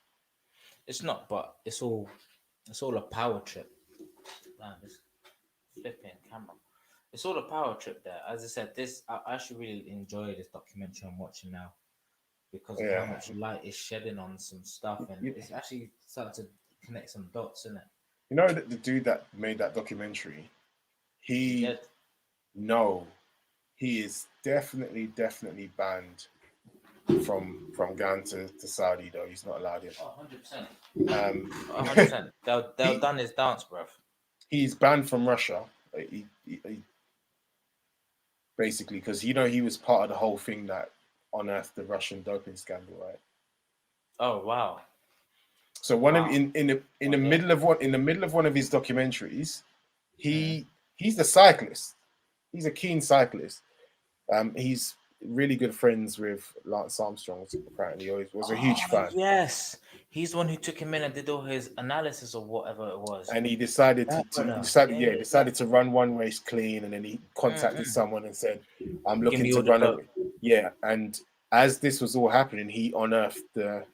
It's not, but it's all a power trip. Man, this flipping camera. It's all a power trip there. As I said, I actually really enjoy this documentary I'm watching now because of how Yeah, much light is shedding on some stuff, and you, it's actually starting to connect some dots, isn't it? you know the dude that made that documentary. Is he He dead? no, he is definitely banned from going to Saudi though. He's not allowed in. Oh, 100%. Um, 100%. They'll he done his dance, bruv. he's banned from Russia. He basically because he was part of the whole thing that unearthed the Russian doping scandal, right? Oh, wow. So one of Wow. in Oh, the yeah. middle of one of his documentaries, Mm. he's the cyclist. He's a keen cyclist. He's really good friends with Lance Armstrong. Apparently, he was a huge Oh, fan, yes. He's the one who took him in and did all his analysis or whatever it was. and he decided That he brother. decided Yeah, yeah he yeah, yeah. decided to run one race clean, and then he contacted Mm-mm. someone and said, "I'm Give looking me to all the run dope. away." Yeah, and as this was all happening, he unearthed the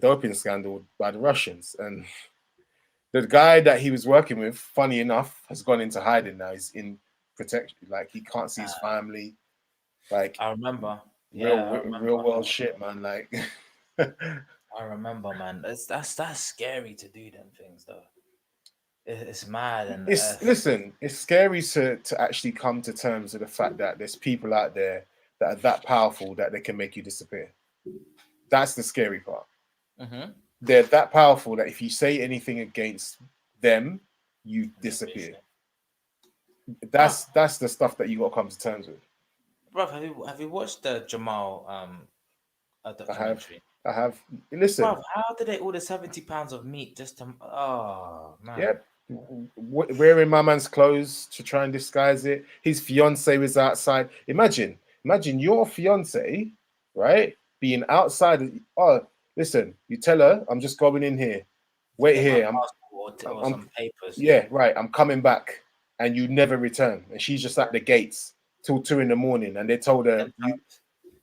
doping scandal by the Russians, and the guy that he was working with, funny enough, has gone into hiding now. He's in protection, like he can't see his family, like I remember. real Yeah, I real remember. world shit, man. Like, I remember, man. That's scary to do them things though. It's mad and it's scary to actually come to terms with the fact that there's people out there that are that powerful that they can make you disappear. That's the scary part. mm-hmm. They're that powerful that if you say anything against them, you And then disappear. basically, bruv, That's the stuff that you got to come to terms with. bruv, have you watched the Jamal I have, documentary? I have. Listen, Bruv, how did they order 70 pounds of meat just to? Oh man, yeah, wearing my man's clothes to try and disguise it. His fiance was outside. Imagine your fiance, right, being outside. Oh, listen, you tell her, I'm just going in here. to Wait get my here. passport or I'm some papers. yeah, right. I'm coming back, and you never return. And she's just at the gates till 2 in the morning, and they told her Them times.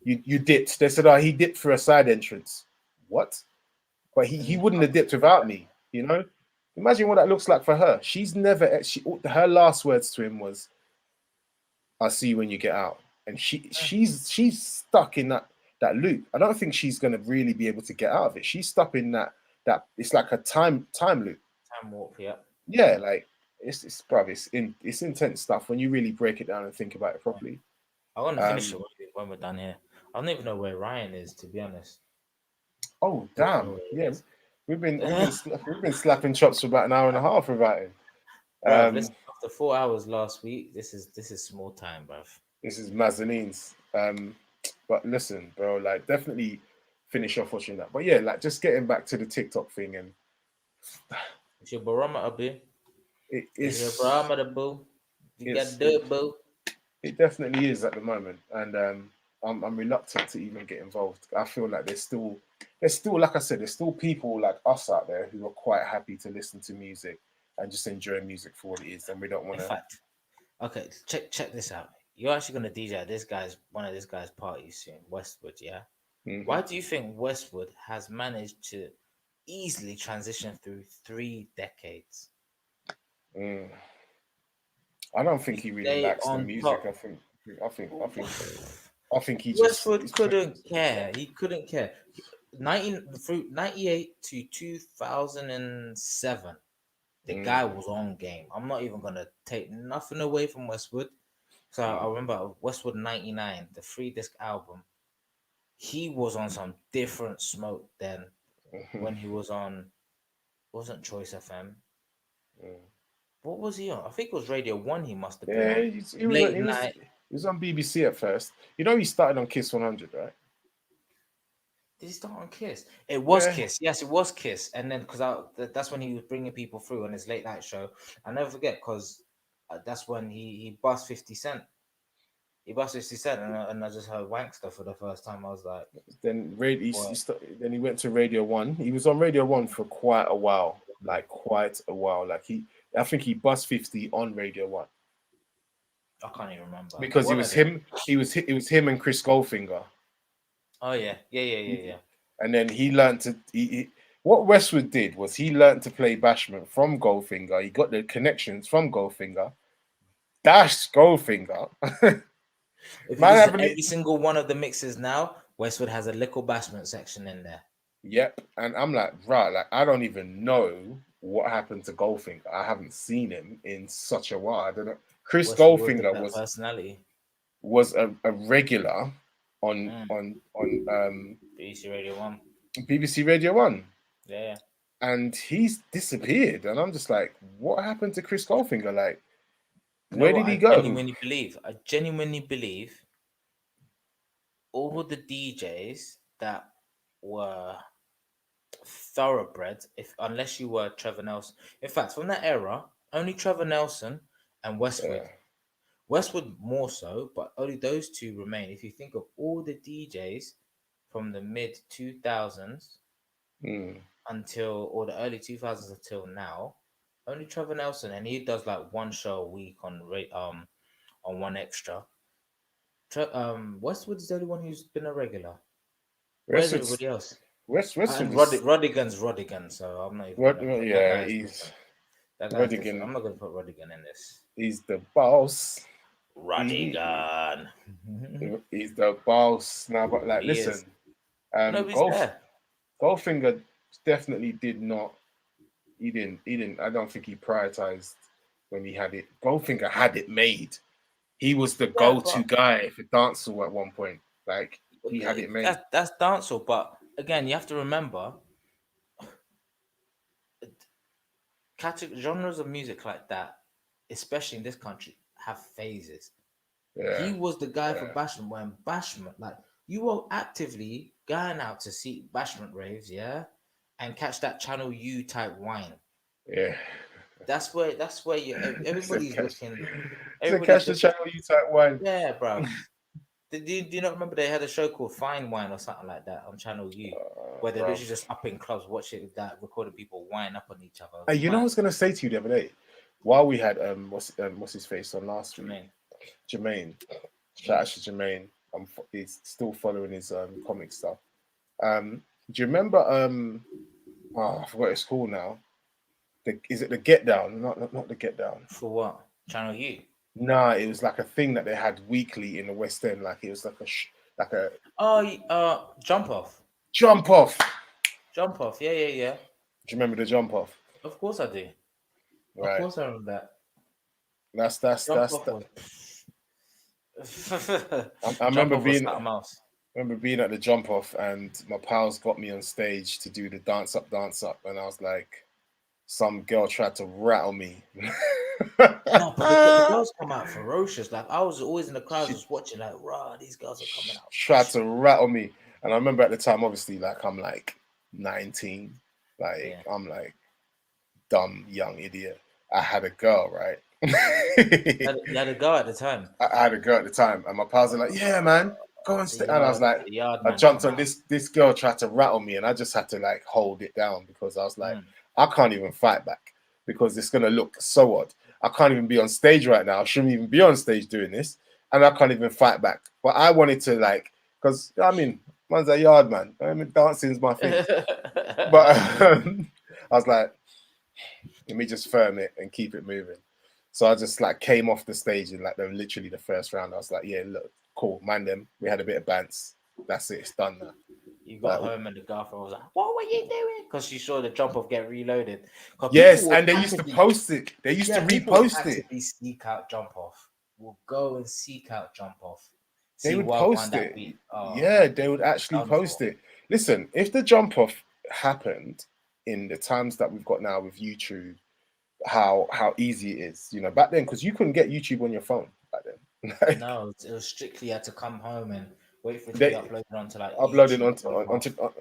you dipped. They said, oh, he dipped through a side entrance. What? But he And wouldn't have dipped without me. Imagine what that looks like for her. She's never. Her last words to him was, "I'll see you when you get out." And she's stuck in that loop. I don't think she's gonna really be able to get out of it. She's stuck in that it's like a time loop. time warp, yeah. Yeah, like it's probably it's intense stuff when you really break it down and think about it properly. I want to finish it Um, when we're done here. I don't even know where Ryan is, to be honest. oh I don't even know damn, where he yeah, is. we've been slapping chops for about an hour and a half about it. Bruv, listen, Um, after 4 hours last week, this is small time, bruv. this is mezzanines. But listen, bro, like definitely finish off watching that. But yeah, like just getting back to the TikTok thing, and It's your barometer, boo. it It's your is barometer, boo. You got to it's do it, boo. it definitely is at the moment, and I'm reluctant to even get involved. I feel like there's still like I said, there's still people like us out there who are quite happy to listen to music and just enjoy music for what it is, and we don't want In to. fact, Okay, check this out. You're actually gonna DJ at one of this guy's parties soon, Westwood, yeah? Hmm. Why do you think Westwood has managed to easily transition through 3 decades? Mm. I don't think You he really stay likes the on music. top. I think he just Westwood is playing. couldn't care. He couldn't care. 98 to 2007, the guy Mm. was on game. I'm not even gonna take nothing away from Westwood. So I Mm. remember Westwood 99, the 3 disc album. He was on some different smoke then Mhm. when he was on, wasn't Choice FM. Mm. What was he on? I think it was Radio 1 he must have been Yeah, on. he was on, Late night. he was on BBC at first. You know, he started on Kiss 100, right? Did he start on Kiss? It was Yeah, Kiss. Yes, it was Kiss. And then that's when he was bringing people through on his late night show. I never forget because that's when he bust 50 Cent. He bust 50 Cent, and I just heard Wankster for the first time. I was like, boy, then he went to Radio One. He was on Radio One for quite a while, like quite a while. I think he bust 50 on Radio One I can't even remember. because it One was of them. him. It was him and Chris Goldfinger, Oh yeah, yeah. and then he learned to. What Westwood did was he learned to play bashment from Goldfinger. He got the connections from Goldfinger. Dashed Goldfinger. If you Man, listen to haven't. every single one of the mixes now, Westwood has a little bashment section in there. Yep. And I'm like, right, like I don't even know what happened to Goldfinger. I haven't seen him in such a while. I don't know. Chris Westwood was the Goldfinger better personality. was a regular Mm. on BBC Radio 1. BBC Radio One. Yeah. And he's disappeared. And I'm just like, what happened to Chris Goldfinger? Like, You know where what? did he go? I genuinely believe all the DJs that were thoroughbred, if unless you were Trevor Nelson. In fact, from that era, only Trevor Nelson and Yeah. Westwood more so, but only those two remain. If you think of all the DJs from the mid 2000s Mm. until or the early 2000s until now, only Trevor Nelson, and he does like one show a week on one extra. Westwood's the only one who's been a regular. Where's Westwood's everybody else? Westwood And is Rodigan's, so I'm not even gonna put that yeah, guy's he's different. That guy's different. Rodigan. I'm not gonna put Rodigan in this. He's the boss. He, Rodigan. he's the boss now. But like, He is. listen, Nobody's Golf there. Goldfinger definitely did not. He didn't. He didn't. I don't think he prioritized when he had it. Goldfinger had it made. He was the Yeah, go-to but guy for dancehall at one point. Like he had it made. that's dancehall. But again, you have to remember genres of music like that, especially in this country, have phases. He Yeah, was the guy for yeah, Bashment when Bashment, like you were actively going out to see Bashment raves, yeah, and catch that Channel U type wine. yeah. That's where you He said everybody's catch. looking, He said everybody's catch the looking. channel. You type one. Yeah, bro. Do you not remember they had a show called Fine Wine or something like that on Channel U, where they're Bro. literally just up in clubs watching that, recording people wine up on each other. It Hey, was you know what I mad. was gonna say to you the other day? While we had what's his face on last week, Jermaine. Jermaine. Shout Mm. out to Jermaine. He's still following his comic stuff. Do you remember I forgot it's called now. Is it the Get Down? Not the Get Down. For what? Channel U. Nah, it was like a thing that they had weekly in the West End. Like it was like a Oh, Jump Off. jump off. Jump Off. Yeah. Do you remember the jump off? Of course I do. Of Right. course I remember that. Jump That's Off that. was. I Jump remember Off was being something else. at the jump off, and my pals got me on stage to do the dance up, and I was like, some girl tried to rattle me. No, but the girls come out ferocious. Like I was always in the crowd She just watching, like, raw, these girls are coming out. tried to rattle me, and I remember at the time, obviously, like I'm like 19, like Yeah. I'm like dumb young idiot. I had a girl, right? You had a girl at the time. I had a girl at the time, and my pals are like, "Yeah, man, go and stay." And I was like, The yard I man jumped come on out. this girl tried to rattle me, and I just had to like hold it down because I was like, Mm. I can't even fight back because it's gonna look so odd. I can't even be on stage right now. I shouldn't even be on stage doing this, and I can't even fight back. But I wanted to like, because I mean, man's a yard man. I mean, dancing's my thing. But I was like, let me just firm it and keep it moving. So I just like came off the stage in like literally the first round. I was like, yeah, look, cool, man. Them, we had a bit of bants. That's it. It's done now. You got Like, home and the girlfriend was like, "What were you doing?" Because she saw the jump off get reloaded. Because people yes, would and they used to actively, post it. They used to yeah, people would repost it. actively seek out jump off. Will go and seek out jump off. They See would what one post that it. beat. Oh Yeah, man, they would actually done post for. it. Listen, if the jump off happened in the times that we've got now with YouTube, how easy it is, you know, back then, because you couldn't get YouTube on your phone back then. Like, No, it was strictly had to come home and wait for it to be they uploaded onto like uploaded YouTube onto jump off,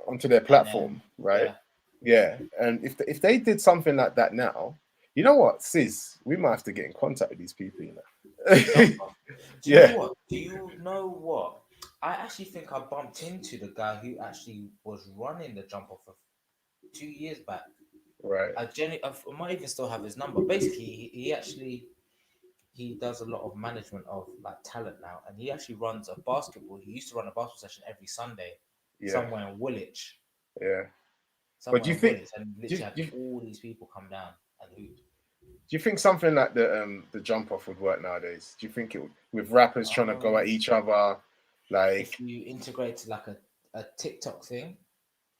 onto their and platform, then right? yeah. Yeah, and if they did something like that now, you know what, sis, we might have to get in contact with these people, you know. Jump off. Do you know Yeah, what? Do you know what? I actually think I bumped into the guy who actually was running the jump off of 2 years back. right. I might even still have his number. Basically, he actually he does a lot of management of like talent now, and he actually runs a basketball. He used to run a basketball session every Sunday Yeah, somewhere in Woolwich, yeah. But somewhere in Woolwich, and do literally you, had do you, all these people come down and hoop. do you think something like the jump off would work nowadays? Do you think it would, with rappers trying to go at Um, each other, like, if you integrate like a TikTok thing,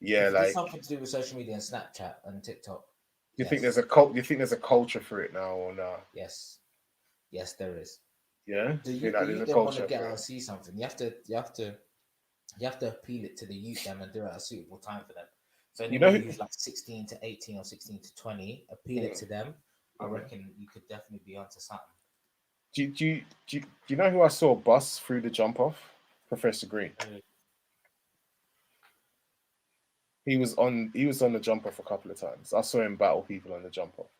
yeah, if it did like, something to do with social media and Snapchat and TikTok, do you think there's yes, a cult? Do you think there's a culture for it now or no? yes, yes, there is. Yeah, The you think youth, the like there's youth a then want to culture get for out it? and see something. You have to appeal it to the youth them and do it at a suitable time for them. So You know, anybody who's like 16 to 18 or 16 to 20, appeal it mm, to them. I mm. reckon you could definitely be onto something. Do you know who I saw bust through the jump off? Professor Green. Uh, He was on the jump off a couple of times. I saw him battle people on the jump off.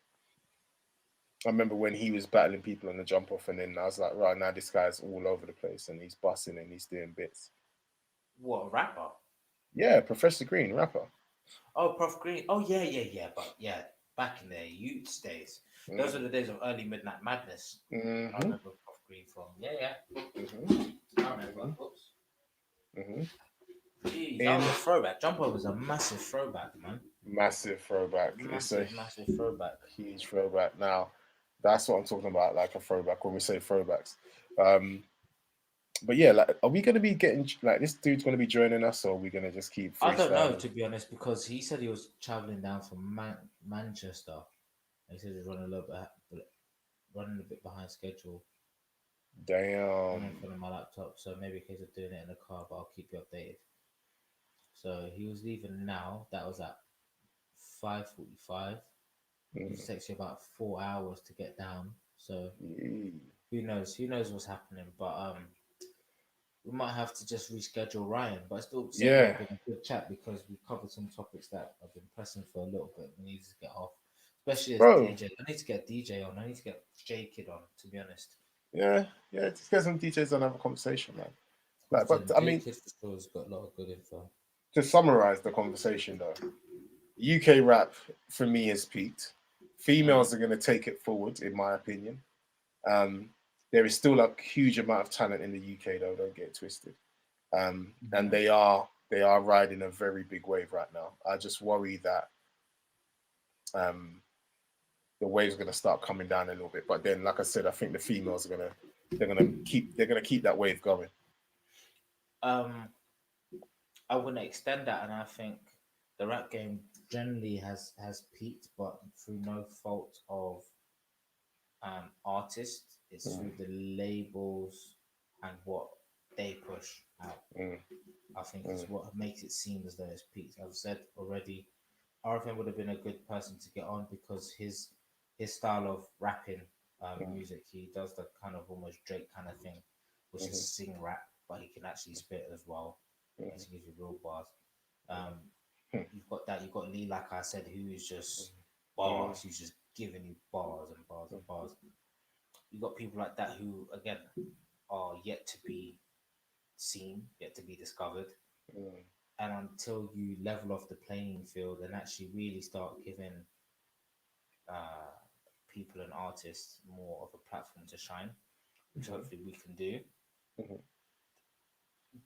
I remember when he was battling people on the jump off, and then I was like, right now this guy's all over the place and he's busting and he's doing bits. what, a rapper? Yeah, Professor Green, rapper. Oh, Prof Green. Oh yeah, yeah, yeah. But yeah, back in the youth days, those Mm. are the days of early midnight madness. I Mm-hmm. remember Prof Green from. Yeah, yeah. Mm-hmm. I remember. Mm-hmm. Oops. Mm-hmm. Jeez, that was In a throwback. Jumper was a massive throwback, man. massive throwback. It's a Massive, massive throwback. huge throwback. Now, that's what I'm talking about, like a throwback when we say throwbacks. Um, but yeah, like, are we going to be getting like this dude's going to be joining us, or are we going to just keep I don't know, freestyling? to be honest, because he said he was traveling down from Manchester. He said he's running a bit behind schedule. I'm in Damn. front of my laptop, so maybe a case of doing it in the car, but I'll keep you updated. So he was leaving now. That was at 5:45. It Mm. takes you about 4 hours to get down. So Yee. who knows? Who knows what's happening? But we might have to just reschedule Ryan. But still, same way, Yeah, been a good chat because we covered some topics that have been pressing for a little bit. We need to get off, especially as bro. DJ. I need to get DJ on. I need to get J Kid on. To be honest, Yeah, yeah. Just get some DJs on, have a conversation, man. Like, because but I J mean, Kid for sure has got a lot of good info. to summarize the conversation though, UK rap for me has peaked. Mm. Females are going to take it forward, in my opinion. Um, there is still a huge amount of talent in the UK, though. Don't get it twisted. And Mhm. they are riding a very big wave right now. I just worry that um, the wave's going to start coming down a little bit. But then, like I said, I think the females are they're gonna keep that wave going. Um, I want to extend that, and I think the rap game generally has peaked, but through no fault of artists. It's Mm, through the labels and what they push out. mm, I think mm, is what makes it seem as though it's peaked. I've said already, RFN would have been a good person to get on because his style of rapping mm, music, he does the kind of almost Drake kind of thing, which is mhm, sing rap, but he can actually spit as well. He mhm, actually gives you real bars. Um, mm, you've got that. You've got Lee, like I said, who is just mm, bars. He's just giving you bars and bars mm, and bars. You've got people like that who, again, are yet to be seen, yet to be discovered. mm, And until you level off the playing field and actually really start giving uh, people and artists more of a platform to shine, which hopefully we can do.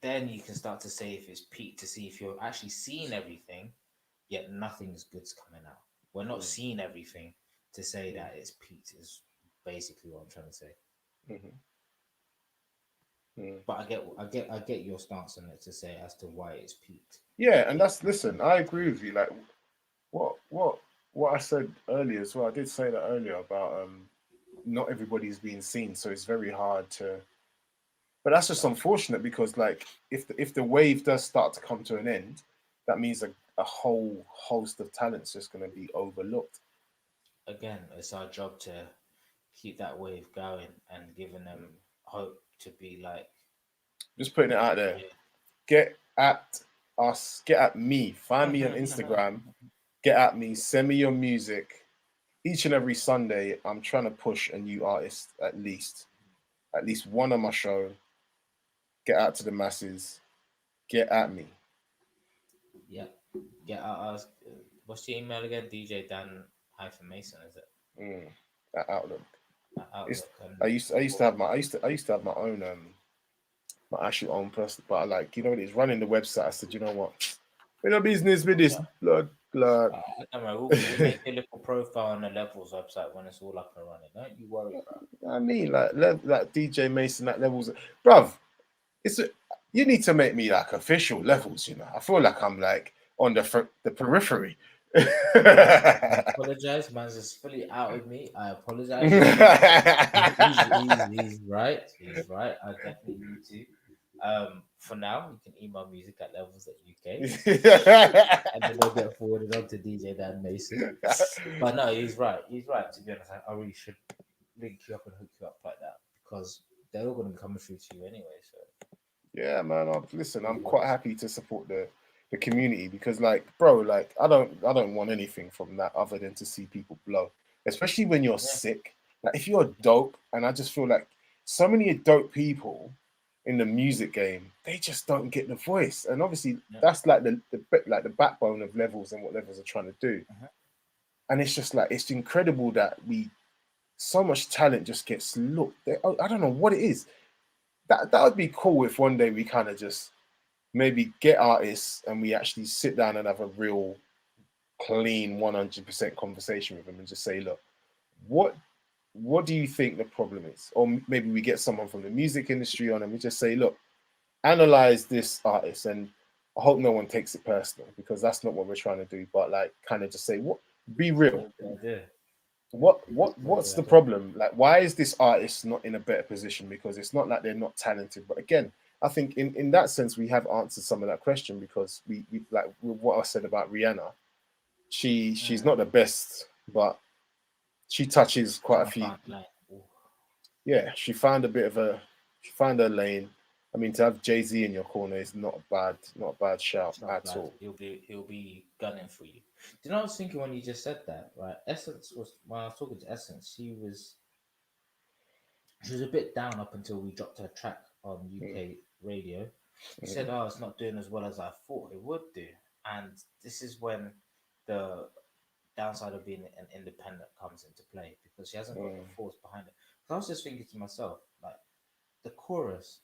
Then you can start to say if it's peaked, to see if you're actually seeing everything, yet nothing's good's coming out. We're not seeing everything to say that it's peaked, is basically what I'm trying to say. But I get your stance on it to say as to why it's peaked. Yeah, and listen, I agree with you. Like what I said earlier as well. I did say that earlier about not everybody's being seen, so it's very hard to. But that's just unfortunate because, like, if the wave does start to come to an end, that means a whole host of talent's just going to be overlooked. Again, it's our job to keep that wave going and giving them hope to be like. Just putting it out there. Get at us. Get at me. Find me on Instagram. Get at me. Send me your music. Each and every Sunday, I'm trying to push a new artist at least one on my show. Get out to the masses. Get at me. Yeah, get at us. What's your email again? DJ Dan-Mason, is it? At Outlook. Outlook. I used to have my own my actual own person, but I like, you know what it is, running the website. I said, you know what, we no business with this blood. We'll make a little profile on the Lev3ls website when it's all up and running. Don't you worry, bro. I mean, like DJ Mason, that Lev3ls, bruv. You need to make me like official Lev3ls. You know, I feel like I'm like on the periphery. I apologize, man's just fully out with me. I apologize. He's right. He's right. I definitely need to. For now, you can email music at levels@uk, and then they'll get forwarded on to DJ Dan Mason. But no, he's right. He's right. To be honest, I really should link you up and hook you up like that because they're all going to be coming through to you anyway. So yeah, man. Listen, I'm quite happy to support the community because, like, bro, like I don't want anything from that other than to see people blow, especially when you're sick. Like if you're dope, and I just feel like so many dope people in the music game, they just don't get the voice, and obviously that's like the backbone of Lev3ls and what Lev3ls are trying to do. And it's just like it's incredible that so much talent just gets looked. I don't know what it is. That would be cool if one day we kind of just maybe get artists and we actually sit down and have a real clean 100% conversation with them and just say, look, what do you think the problem is? Or maybe we get someone from the music industry on and we just say, look, analyze this artist, and I hope no one takes it personal because that's not what we're trying to do, but like kind of just say, what, be real. What's the problem? Like, why is this artist not in a better position? Because it's not like they're not talented, but again, I think in that sense we have answered some of that question because we like what I said about Rihanna. She's not the best, but she touches quite a few. Yeah, she found her lane. I mean, to have Jay-Z in your corner is not a bad shout at all. He'll be gunning for you. Do you know, I was thinking when you just said that, right? Essence was, when I was talking to Essence, she was a bit down up until we dropped her track on UK radio. She said, "Oh, it's not doing as well as I thought it would do," and this is when the downside of being an independent comes into play because she hasn't got the force behind it. So I was just thinking to myself, like the chorus,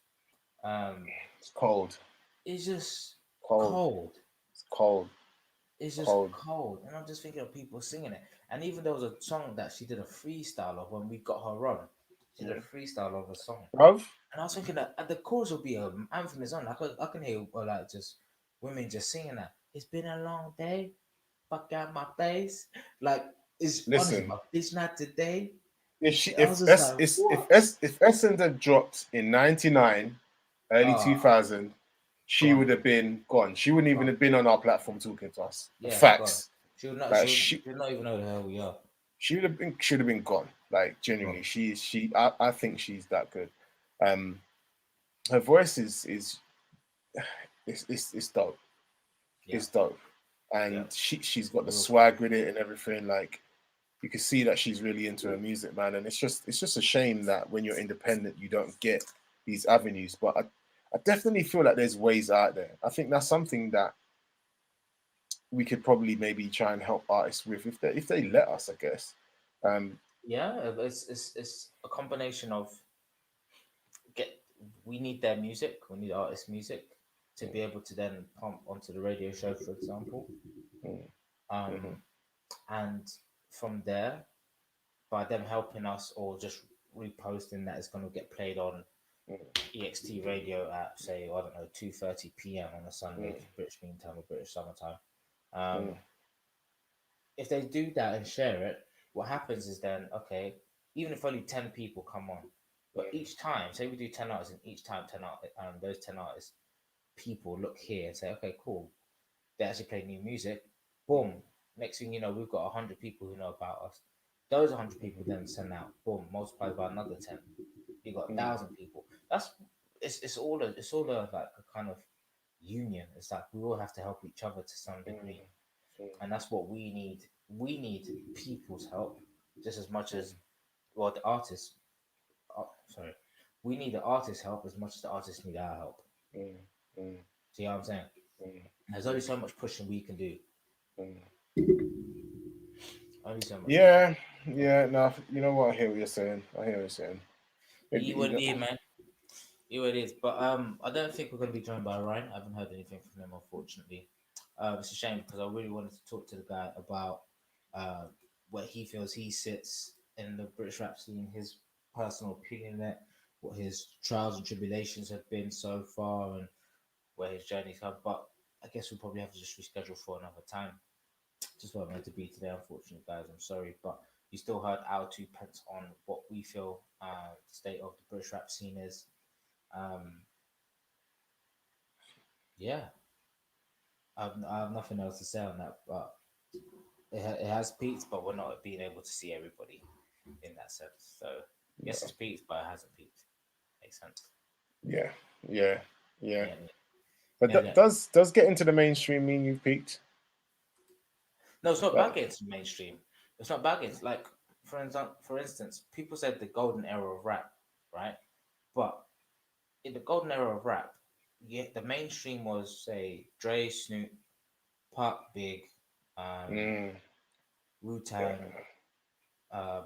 it's cold. It's just cold. It's cold. It's just cold. And I'm just thinking of people singing it. And even there was a song that she did a freestyle of when we got her on. She did a freestyle of a song. Bruv? And I was thinking that the chorus would be an anthem is on. I can hear like just women just singing that. It's been a long day. Fuck out my face. Like it's honestly, it's not today. If Essence had dropped in 99, early 2000, she would have been gone. She wouldn't even have been on our platform talking to us. Yeah, facts. She would not even know the hell we are. She should have been gone. Like genuinely, I think she's that good. Her voice is it's dope. Yeah. It's dope, and she's got the swag with it and everything. Like you can see that she's really into her music, man. And it's just a shame that when you're independent, you don't get these avenues. But I definitely feel like there's ways out there. I think that's something that we could probably maybe try and help artists with if they let us, I guess. Yeah, it's a combination of get we need their music, we need artist music to be able to then pump onto the radio show, for example. Mm, mhm, Um, and from there, by them helping us or just reposting that, it's going to get played on mm, EXT radio at say I don't know 2:30 p.m. on a Sunday, mm, British Mean Time or British Summertime. mm, If they do that and share it, what happens is then okay, even if only 10 people come on, but mm, each time, say we do 10 artists, and each time those 10 artists people look here and say, okay, cool, they actually play new music. Boom. mm, Next thing you know, we've got 100 people who know about us. Those 100 people then send out, boom, multiplied by another 10. You got mm, 1,000 people. That's it's all a like a kind of union. It's like we all have to help each other to some degree, mm, mm, and that's what we need. We need people's help just as much mm, as well the artists. Sorry, we need the artists' help as much as the artists need our help. mm, mm, See what I'm saying? mm, There's only so much pushing we can do. mm. Only so much we can. Yeah, yeah. No, you know what? I hear what you're saying. I hear what you're saying. E Maybe you what it know. is, man. E what it is. But I don't think we're gonna be joined by Ryan. I haven't heard anything from him, unfortunately. It's a shame because I really wanted to talk to the guy about uh what he feels he sits in the British rap scene, his personal opinion on it, what his trials and tribulations have been so far, and where his journey's come. But I guess we'll probably have to just reschedule for another time. Just what I meant to be today, unfortunately, guys. I'm sorry, but you still heard our 2 pence on what we feel the state of the British rap scene is. Um, yeah, I have nothing else to say on that, but it has peaked, but we're not being able to see everybody in that sense. So, yes, No. it's peaked, but it hasn't peaked. Makes sense. Yeah, yeah, yeah. Yeah, But yeah, yeah. does get into the mainstream mean you've peaked? No, it's not bad Like, getting to mainstream. It's not bad getting like for instance, people said the golden era of rap, right? But in the golden era of rap, yeah, the mainstream was say Dre, Snoop, Puck, Big, um, mm, Wu yeah. Tang,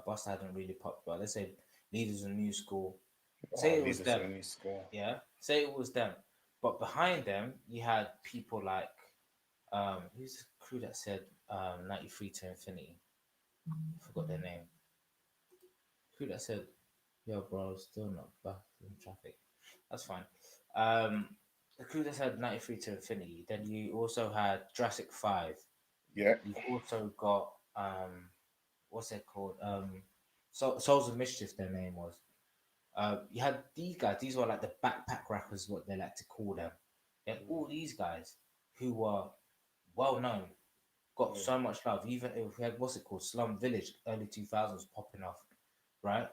Busta hadn't really popped, but let's say Leaders in New School. Oh, Say it was leaders them, in new school. yeah. Say it was them, but behind them you had people like who's the crew that said 93 to Infinity? I forgot their name. Crew that said, "Yo, bro, still not back in traffic." That's fine. Um, the crew that said 93 to Infinity. Then you also had Jurassic 5. Yeah. You've also got what's it called? Souls of Mischief. Their name was. You had these guys. These were like the backpack rappers, what they like to call them. You had all these guys who were well known, got Mm, so much love. Even if we had what's it called, Slum Village, early 2000s popping off, right?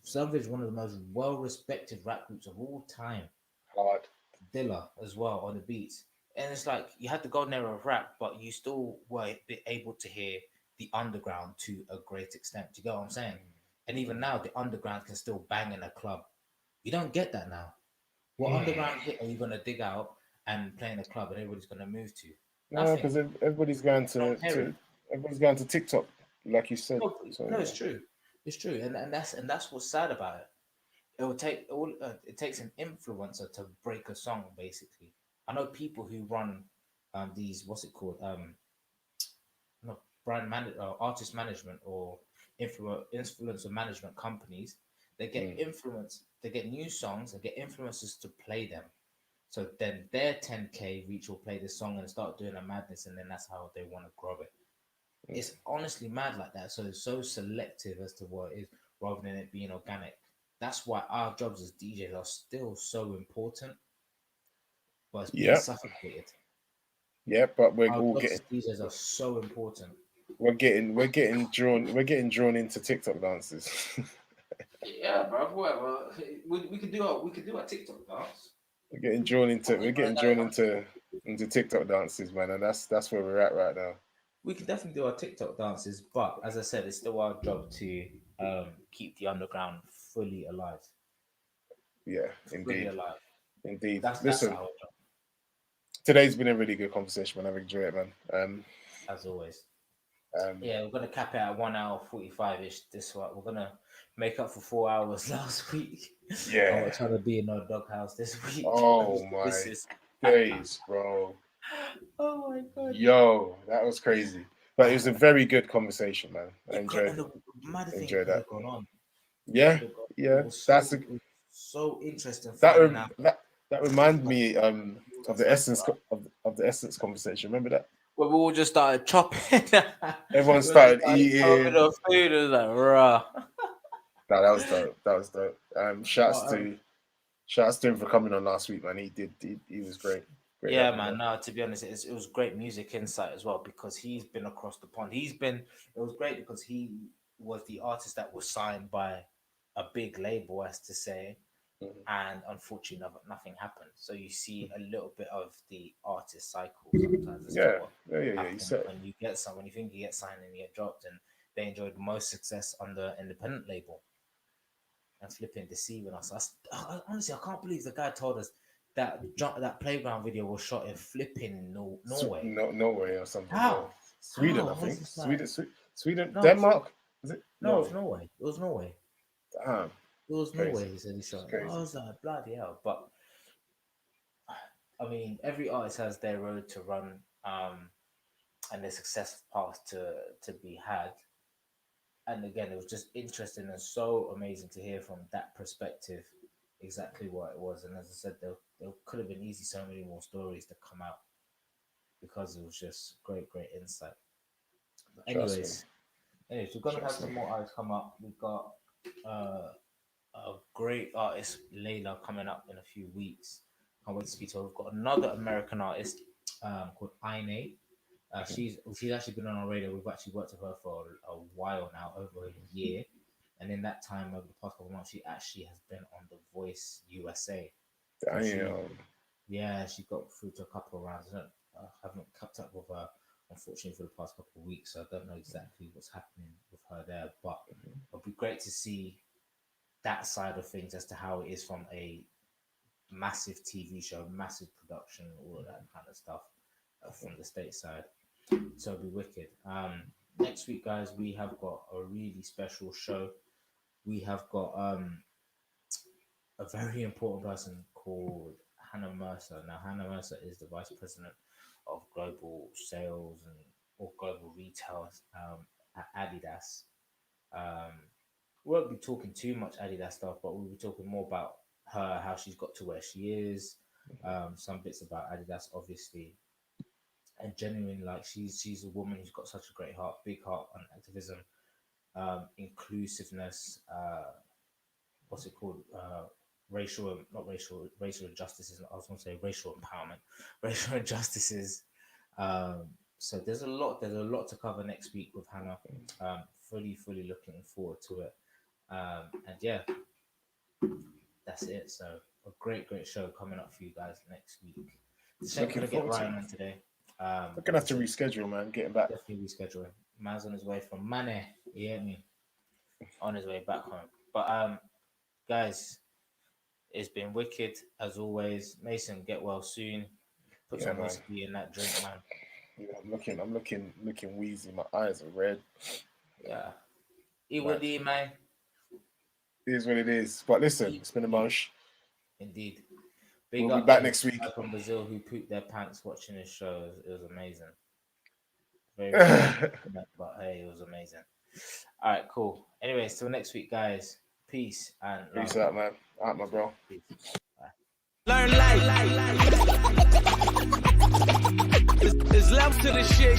Slum Village, one of the most well respected rap groups of all time. hard. Dilla as well on the beats. And it's like you had the golden era of rap, but you still were able to hear the underground to a great extent. Do you get what I'm saying? And even Mm, now, the underground can still bang in a club. You don't get that now. What mm. underground hit are you going to dig out and play in a club and everybody's going to move to? No, Nothing. because everybody's going You don't hear it. to everybody's going to TikTok, like you said. No, So no, it's true. It's true, and that's what's sad about it. It takes an influencer to break a song. Basically, I know people who run these what's it called no artist management or influencer management companies. They get mm, influence. They get new songs. They get influencers to play them. So then their 10K reach will play the song and start doing a madness, and then that's how they want to grow it. mm. It's honestly mad like that. So it's so selective as to what it is rather than it being organic. That's why our jobs as DJs are still so important, but it's being Yeah, suffocated. yeah. But we're Our all jobs getting as DJs are so important. we're getting drawn into TikTok dances. Yeah, bro. Whatever. We could do a TikTok dance. We're getting drawn into TikTok dances, man, and that's where we're at right now. We can definitely do our TikTok dances, but as I said, it's still our job to keep the underground fully alive. Yeah, Fully indeed, alive. indeed. That's Listen, our job, today's been a really good conversation, man. I've enjoyed it, man. as always. Yeah, we're gonna cap it at 1 hour 45-ish. This one, we're gonna make up for 4 hours last week. Yeah. And we're trying to be in our doghouse this week. Oh my days, bro. Oh my god. Yo, that was crazy. But it was a very good conversation, man. I enjoyed that. Going on. Yeah, yeah. That's so interesting. That reminded me of the essence of the essence conversation. Remember that? Where we all just started chopping. Everyone started eating. The food was like raw. No, that was dope. That was dope. Shouts to him for coming on last week, man. He was great. Yeah, man. No, to be honest, it was great music insight as well because he's been across the pond. It was great because he was the artist that was signed by a big label, as to say, and unfortunately, nothing happened. So you see a little bit of the artist cycle sometimes. Yeah. You said when you think you get signed and you get dropped, and they enjoyed most success on the independent label. And flipping deceiving us. Honestly, I can't believe the guy told us that playground video was shot in flipping Norway. Norway or something. How? Sweden, I think. Sweden, no, Denmark. Is it? No, it was Norway. It was Norway. Damn. It was Norway. He said he shot. I was like, bloody hell! But I mean, every artist has their road to run, and their success path to be had. And again, it was just interesting and so amazing to hear from that perspective exactly what it was. And as I said, there could have been so many more stories to come out because it was just great insight. But anyways, we're going to have some more artists come up. We've got a great artist, Layla, coming up in a few weeks. Can't wait to speak to her. We've got another American artist called Ine. She's actually been on our radio. We've actually worked with her for a while now, over a year. And in that time, over the past couple of months, she actually has been on The Voice USA. She got through to a couple of rounds. I haven't kept up with her, unfortunately, for the past couple of weeks. So I don't know exactly what's happening with her there. But it'll be great to see that side of things as to how it is from a massive TV show, massive production, all of that kind of stuff from the stateside. So it'll be wicked. Next week, guys, we have got a really special show. We have got a very important person called Hannah Mercer. Now, Hannah Mercer is the Vice President of Global Sales or Global Retail at Adidas. We won't be talking too much Adidas stuff, but we'll be talking more about her, how she's got to where she is, some bits about Adidas, obviously. And genuinely, like, she's a woman who's got such a great heart, big heart on activism, inclusiveness, what's it called? Racial injustices. I was going to say racial empowerment, racial injustices. So there's a lot to cover next week with Hannah. Fully looking forward to it. And yeah, that's it. So a great show coming up for you guys next week. So I'm gonna get Ryan on today. We're gonna have to reschedule, man. Getting back. Definitely rescheduling. Man's on his way from Mane. You hear me? On his way back home. But guys, it's been wicked as always. Mason, get well soon. Put some whiskey in that drink, man. Yeah, I'm looking wheezy. My eyes are red. Yeah. It man. It is what it is. But listen, it's been a mosh. Indeed. We'll be back next week. From Brazil who pooped their pants watching this show. It was amazing. Very but hey, it was amazing. All right, cool. Anyways, till next week, guys. Peace and love. Peace out, man. Out, my bro. Peace. Bye. Learn life. It's Lev to the shit.